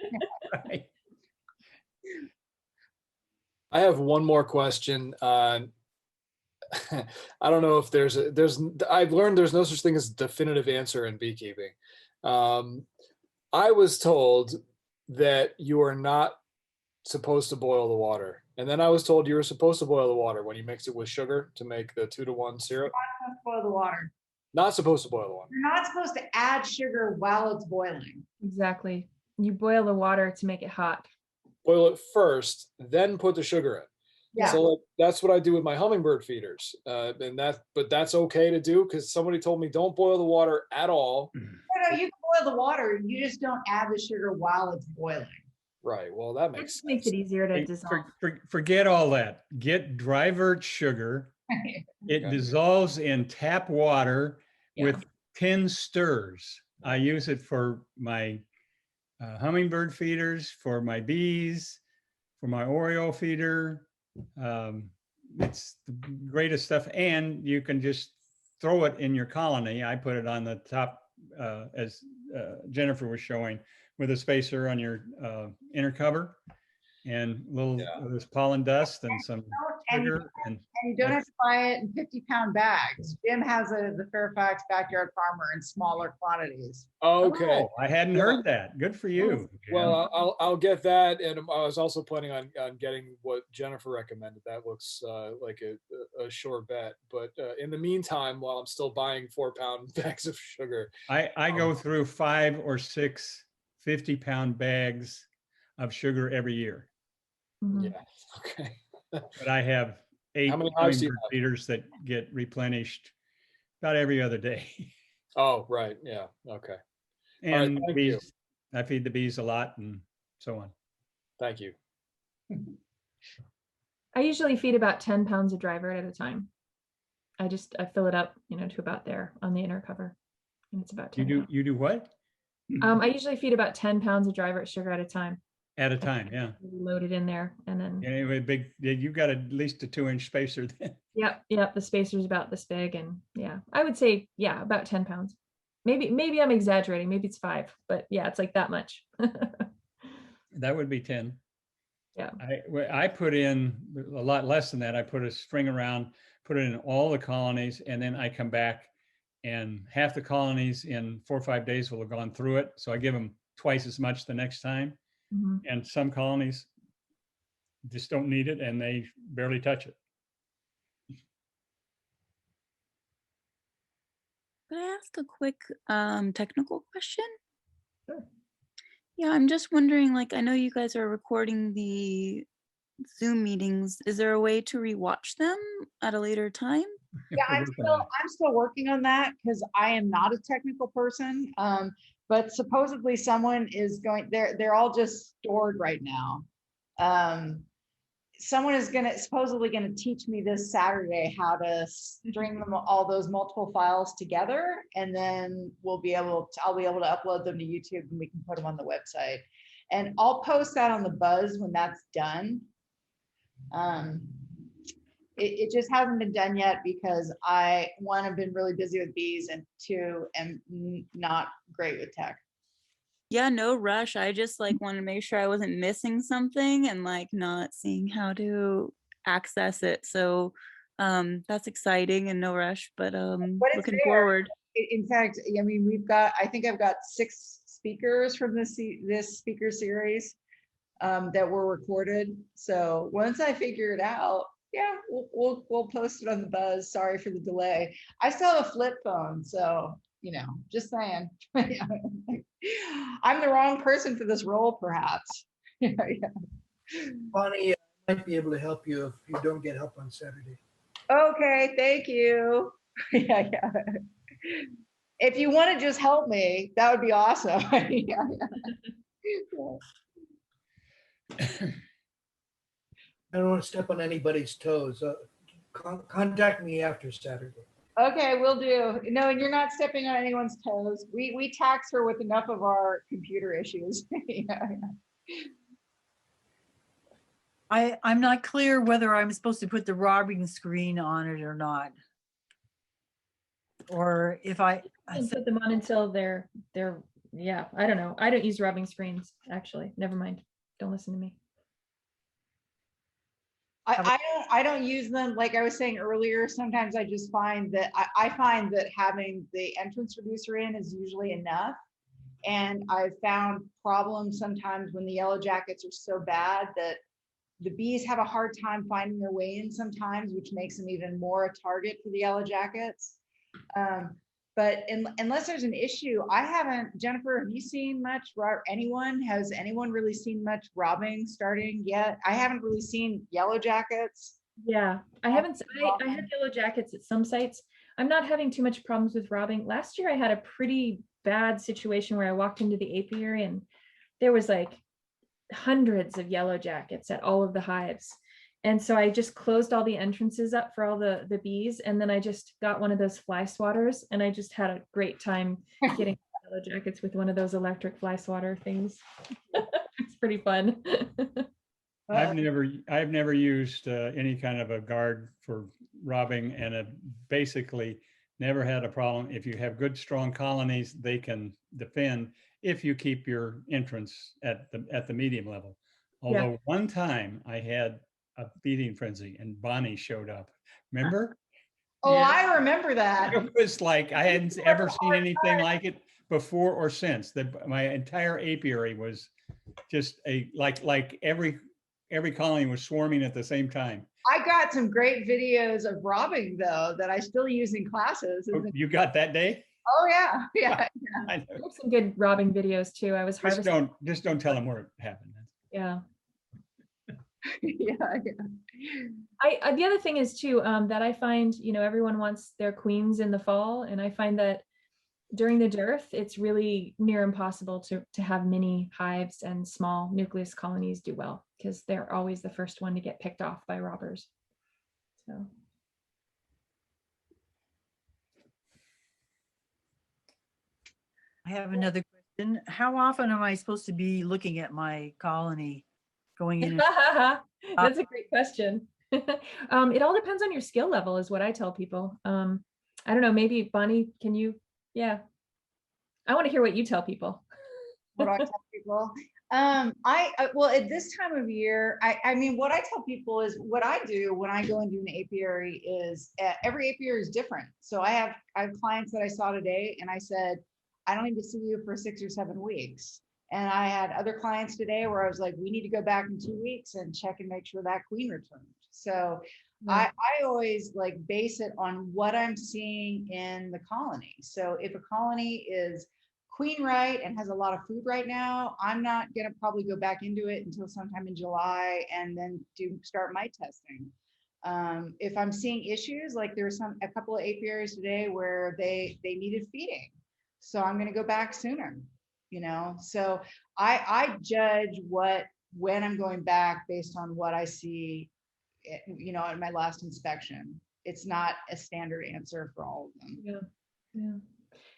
[SPEAKER 4] Right.
[SPEAKER 8] I have one more question. I don't know if I've learned there's no such thing as a definitive answer in beekeeping. I was told that you are not supposed to boil the water. And then I was told you were supposed to boil the water when you mix it with sugar to make the 2-to-1 syrup.
[SPEAKER 1] Boil the water.
[SPEAKER 8] Not supposed to boil the water.
[SPEAKER 1] You're not supposed to add sugar while it's boiling.
[SPEAKER 5] Exactly. You boil the water to make it hot.
[SPEAKER 8] Boil it first, then put the sugar in.
[SPEAKER 1] Yeah.
[SPEAKER 8] So like, that's what I do with my hummingbird feeders. But that's okay to do because somebody told me don't boil the water at all.
[SPEAKER 1] No, you can boil the water. You just don't add the sugar while it's boiling.
[SPEAKER 8] Right. Well, that makes sense.
[SPEAKER 5] Makes it easier to dissolve.
[SPEAKER 4] Forget all that. Get dry vert sugar. It
[SPEAKER 8] Okay.
[SPEAKER 4] dissolves in tap water
[SPEAKER 5] Yeah.
[SPEAKER 4] with 10 stirs. I use it for my hummingbird feeders, for my bees, for my Oreo feeder. It's the greatest stuff. And you can just throw it in your colony. I put it on the top, as Jennifer was showing, with a spacer on your inner cover and little there's pollen dust and some sugar. And
[SPEAKER 1] you don't have to buy it in 50-pound bags. Jim has the Fairfax Backyard Farmer in smaller quantities.
[SPEAKER 8] Okay.
[SPEAKER 4] Oh, I hadn't heard that. Good for you.
[SPEAKER 8] Well, I'll get that, and I was also planning on getting what Jennifer recommended. That looks like a sure bet. But in the meantime, while I'm still buying 4-pound bags of sugar,
[SPEAKER 4] I go through 5 or 6 50-pound bags of sugar every year.
[SPEAKER 5] Mhm.
[SPEAKER 8] yeah, okay.
[SPEAKER 4] But I have 8
[SPEAKER 8] How many hives do you
[SPEAKER 4] hummingbird
[SPEAKER 8] have?
[SPEAKER 4] feeders that get replenished about every other day.
[SPEAKER 8] Oh, right. Yeah. Okay. All right,
[SPEAKER 4] And
[SPEAKER 8] thank you.
[SPEAKER 4] bees, I feed the bees a lot and so on.
[SPEAKER 8] Thank you.
[SPEAKER 5] I usually feed about 10 pounds of dry vert at a time. I fill it up, to about there on the inner cover. And it's about 10 pounds.
[SPEAKER 4] You do what?
[SPEAKER 5] I usually feed about 10 pounds of dry vert sugar at a time.
[SPEAKER 4] At a time, yeah.
[SPEAKER 5] Load it in there and then.
[SPEAKER 4] Anyway, you've got at least a 2-inch spacer then.
[SPEAKER 5] Yep. The spacer's about this big, and I would say about 10 pounds. Maybe I'm exaggerating. Maybe it's 5, but it's like that much.
[SPEAKER 4] That would be 10.
[SPEAKER 5] Yeah.
[SPEAKER 4] I put in a lot less than that. I put a string around, put it in all the colonies, and then I come back and half the colonies in 4 or 5 days will have gone through it. So I give them twice as much the next time.
[SPEAKER 5] Mhm.
[SPEAKER 4] And some colonies just don't need it and they barely touch it.
[SPEAKER 14] Could I ask a quick technical question?
[SPEAKER 5] Sure.
[SPEAKER 14] Yeah, I'm just wondering, I know you guys are recording the Zoom meetings. Is there a way to rewatch them at a later time?
[SPEAKER 1] Yeah, I'm still working on that because I am not a technical person. But supposedly someone is going, they're all just stored right now. Someone is supposedly gonna teach me this Saturday how to string them all those multiple files together, and then I'll be able to upload them to YouTube and we can put them on the website. And I'll post that on the Buzz when that's done. It just hasn't been done yet because one, I've been really busy with bees, and 2, am not great with tech.
[SPEAKER 14] Yeah, no rush. I just wanted to make sure I wasn't missing something and not seeing how to access it. So that's exciting and no rush, but looking forward.
[SPEAKER 1] In fact, I think I've got 6 speakers from this speaker series that were recorded. So once I figure it out, we'll post it on the Buzz. Sorry for the delay. I still have a flip phone, so just saying. I'm the wrong person for this role, perhaps.
[SPEAKER 13] Bonnie, I might be able to help you if you don't get help on Saturday.
[SPEAKER 1] Okay, thank you. Yeah. If you want to just help me, that would be awesome.
[SPEAKER 13] I don't want to step on anybody's toes. Contact me after Saturday.
[SPEAKER 1] Okay, will do. No, and you're not stepping on anyone's toes. We tax her with enough of our computer issues.
[SPEAKER 9] I'm not clear whether I'm supposed to put the robbing screen on it or not. Or if I
[SPEAKER 5] put them on until they're I don't know. I don't use rubbing screens, actually. Never mind. Don't listen to me.
[SPEAKER 1] I don't use them. Like I was saying earlier, sometimes I just find that I find that having the entrance reducer in is usually enough. And I've found problems sometimes when the yellow jackets are so bad that the bees have a hard time finding their way in sometimes, which makes them even more a target for the yellow jackets. But unless there's an issue, I haven't, Jennifer, have you seen much, has anyone really seen much robbing starting yet? I haven't really seen yellow jackets.
[SPEAKER 5] Yeah, I haven't, I had yellow jackets at some sites. I'm not having too much problems with robbing. Last year I had a pretty bad situation where I walked into the apiary and there was like hundreds of yellow jackets at all of the hives. And so I just closed all the entrances up for all the bees. And then I just got one of those fly swatters and I just had a great time getting yellow jackets with one of those electric fly swatter things. It's pretty fun.
[SPEAKER 4] I've never used any kind of a guard for robbing, and it basically never had a problem. If you have good, strong colonies, they can defend if you keep your entrance at the medium level. Although one time I had a feeding frenzy and Bonnie showed up. Remember?
[SPEAKER 1] Oh, yeah. I remember that.
[SPEAKER 4] It was like I hadn't ever seen anything like it before or since. My entire apiary was just like every colony was swarming at the same time.
[SPEAKER 1] I got some great videos of robbing though that I still use in classes.
[SPEAKER 4] Oh, you got that day?
[SPEAKER 1] Oh yeah, yeah.
[SPEAKER 5] I have some good robbing videos too. I was harvesting.
[SPEAKER 4] Just don't tell them where it happened.
[SPEAKER 5] Yeah.
[SPEAKER 1] Yeah.
[SPEAKER 5] The other thing is too that I find, everyone wants their queens in the fall, and I find that during the dearth, it's really near impossible to have mini hives and small nucleus colonies do well because they're always the first one to get picked off by robbers. So.
[SPEAKER 9] I have another question. How often am I supposed to be looking at my colony going in?
[SPEAKER 5] That's a great question. It all depends on your skill level is what I tell people. I don't know, maybe Bonnie, can you? Yeah. I want to hear what you tell people.
[SPEAKER 1] What do I tell people? Well, at this time of year, I mean, what I tell people is what I do when I go and do an apiary is every apiary is different. So I have clients that I saw today and I said, I don't need to see you for 6 or 7 weeks. And I had other clients today where I was like, we need to go back in 2 weeks and check and make sure that queen returned. So I always like base it on what I'm seeing in the colony. So if a colony is queen right and has a lot of food right now, I'm not going to probably go back into it until sometime in July and then start my testing. If I'm seeing issues, like there's a couple of apiaries today where they needed feeding. So I'm going to go back sooner, So I judge when I'm going back based on what I see, in my last inspection. It's not a standard answer for all of them.
[SPEAKER 5] Yeah. Yeah.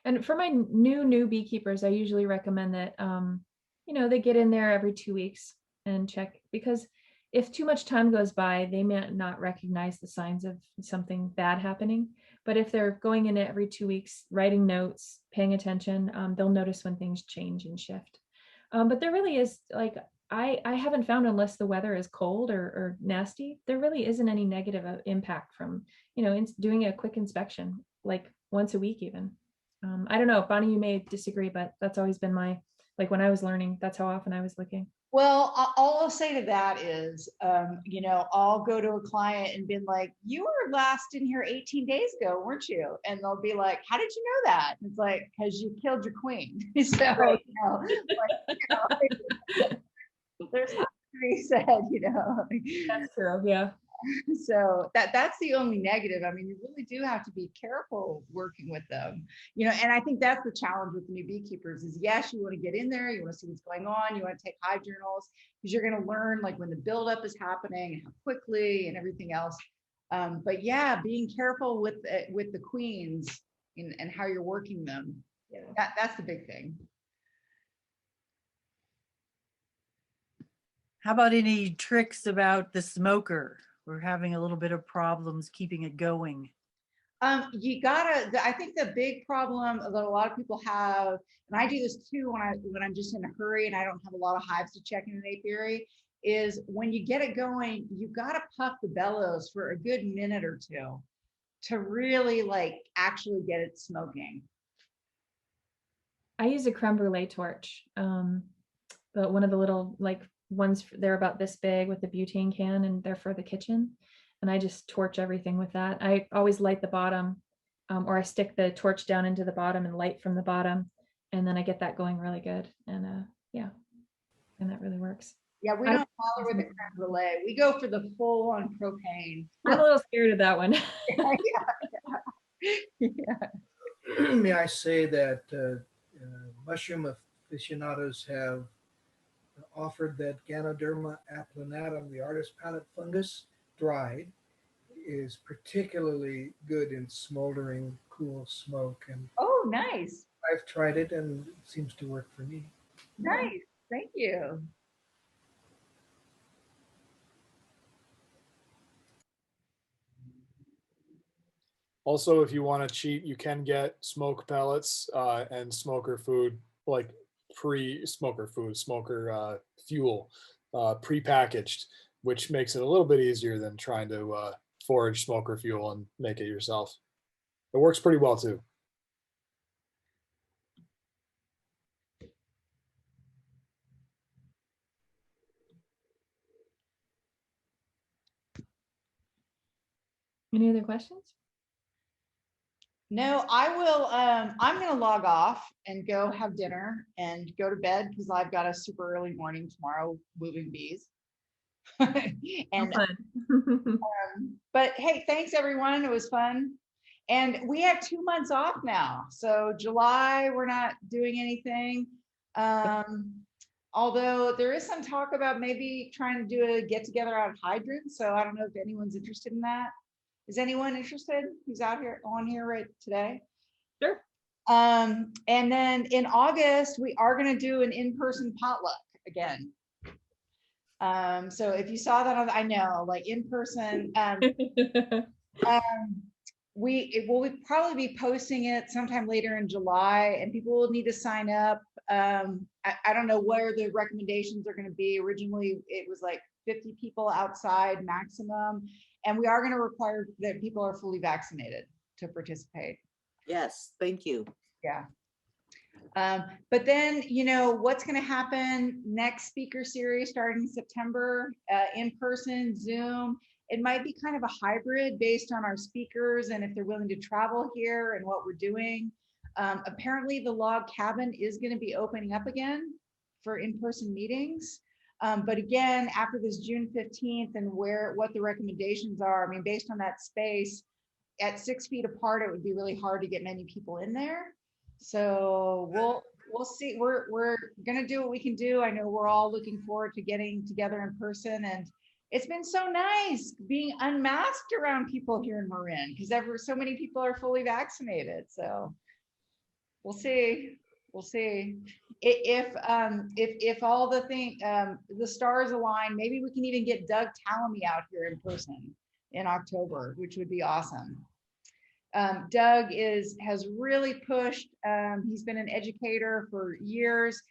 [SPEAKER 5] And for my new beekeepers, I usually recommend that, they get in there every 2 weeks and check, because if too much time goes by, they may not recognize the signs of something bad happening. But if they're going in every 2 weeks, writing notes, paying attention, they'll notice when things change and shift. But there really is, like, I haven't found, unless the weather is cold or nasty, there really isn't any negative impact from, doing a quick inspection, like once a week even. I don't know, Bonnie, you may disagree, but that's always been when I was learning, that's how often I was looking.
[SPEAKER 1] Well, all I'll say to that is, I'll go to a client and be like, you were last in here 18 days ago, weren't you? And they'll be like, how did you know that? And it's like, because you killed your queen. So, there's something to be said,
[SPEAKER 5] That's true, yeah.
[SPEAKER 1] So that's the only negative. I mean, you really do have to be careful working with them, and I think that's the challenge with the new beekeepers is, yes, you want to get in there, you want to see what's going on, you want to take hive journals, because you're going to learn like when the buildup is happening and how quickly and everything else. But yeah, being careful with the queens and how you're working them. Yeah. That's the big thing.
[SPEAKER 9] How about any tricks about the smoker? We're having a little bit of problems keeping it going.
[SPEAKER 1] I think the big problem that a lot of people have, and I do this too when I'm just in a hurry and I don't have a lot of hives to check in an apiary, is when you get it going, you got to puff the bellows for a good minute or two to really actually get it smoking.
[SPEAKER 5] I use a creme brulee torch, but one of the little like ones, they're about this big with the butane can, and they're for the kitchen. And I just torch everything with that. I always light the bottom, or I stick the torch down into the bottom and light from the bottom, and then I get that going really good. And yeah, and that really works.
[SPEAKER 1] Yeah, we don't bother with the creme brulee. We go for the full on propane.
[SPEAKER 5] I'm a little scared of that one.
[SPEAKER 1] Yeah.
[SPEAKER 13] May I say that mushroom aficionados have offered that Ganoderma applanatum, the artist palette fungus, dried, is particularly good in smoldering cool smoke. And
[SPEAKER 1] Oh, nice.
[SPEAKER 13] I've tried it and it seems to work for me.
[SPEAKER 1] Nice. Thank you.
[SPEAKER 8] Also, if you want to cheat, you can get smoke pellets and smoker food, like pre-smoker food, smoker fuel, pre-packaged, which makes it a little bit easier than trying to forage smoker fuel and make it yourself. It works pretty well too.
[SPEAKER 5] Any other questions?
[SPEAKER 1] No, I will. I'm going to log off and go have dinner and go to bed because I've got a super early morning tomorrow moving bees. And but hey, thanks everyone. It was fun. And we have 2 months off now. So July, we're not doing anything. Although there is some talk about maybe trying to do a get together out of hydrants. So I don't know if anyone's interested in that. Is anyone interested who's out here on here right today?
[SPEAKER 5] Sure.
[SPEAKER 1] And then in August, we are going to do an in-person potluck again. So if you saw that, I know, like in person, we will probably be posting it sometime later in July, and people will need to sign up. I don't know where the recommendations are going to be. Originally, it was like 50 people outside maximum, and we are going to require that people are fully vaccinated to participate.
[SPEAKER 11] Yes, thank you.
[SPEAKER 1] Yeah. But then, you know, what's going to happen next speaker series starting in September, in person, Zoom. It might be kind of a hybrid based on our speakers and if they're willing to travel here and what we're doing. Apparently the log cabin is going to be opening up again for in-person meetings. But again, after this June 15th and what the recommendations are, I mean, based on that space at 6 feet apart, it would be really hard to get many people in there. So we'll see. We're gonna do what we can do. I know we're all looking forward to getting together in person, and it's been so nice being unmasked around people here in Marin because so many people are fully vaccinated. So we'll see. We'll see if all the stars align. Maybe we can even get Doug Tallamy out here in person in October, which would be awesome. Doug has really pushed. He's been an educator for years,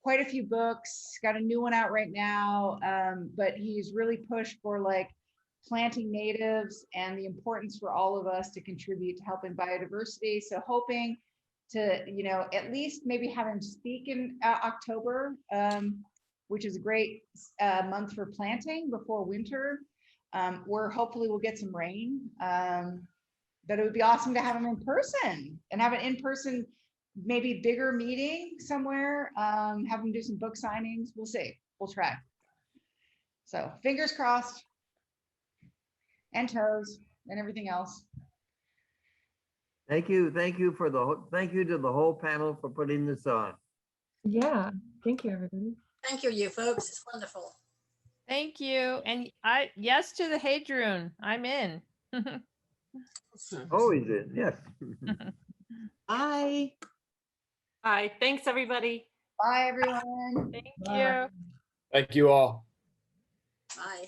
[SPEAKER 1] quite a few books, got a new one out right now. But he's really pushed for like planting natives and the importance for all of us to contribute to helping biodiversity. So hoping to, you know, at least maybe have him speak in October, which is a great month for planting before winter, where hopefully we'll get some rain. But it would be awesome to have them in person and have an in-person, maybe bigger meeting somewhere, have them do some book signings. We'll see, we'll try. So fingers crossed and toes and everything else.
[SPEAKER 15] Thank you to the whole panel for putting this on.
[SPEAKER 5] Yeah, thank you, everybody.
[SPEAKER 16] Thank you folks, it's wonderful.
[SPEAKER 12] Thank you. And yes to the Hadroon. I'm in.
[SPEAKER 15] Always in, yes.
[SPEAKER 11] Bye.
[SPEAKER 12] Bye. Thanks, everybody.
[SPEAKER 1] Bye, everyone.
[SPEAKER 12] Thank
[SPEAKER 1] Bye.
[SPEAKER 12] you.
[SPEAKER 8] Thank you all.
[SPEAKER 16] Bye.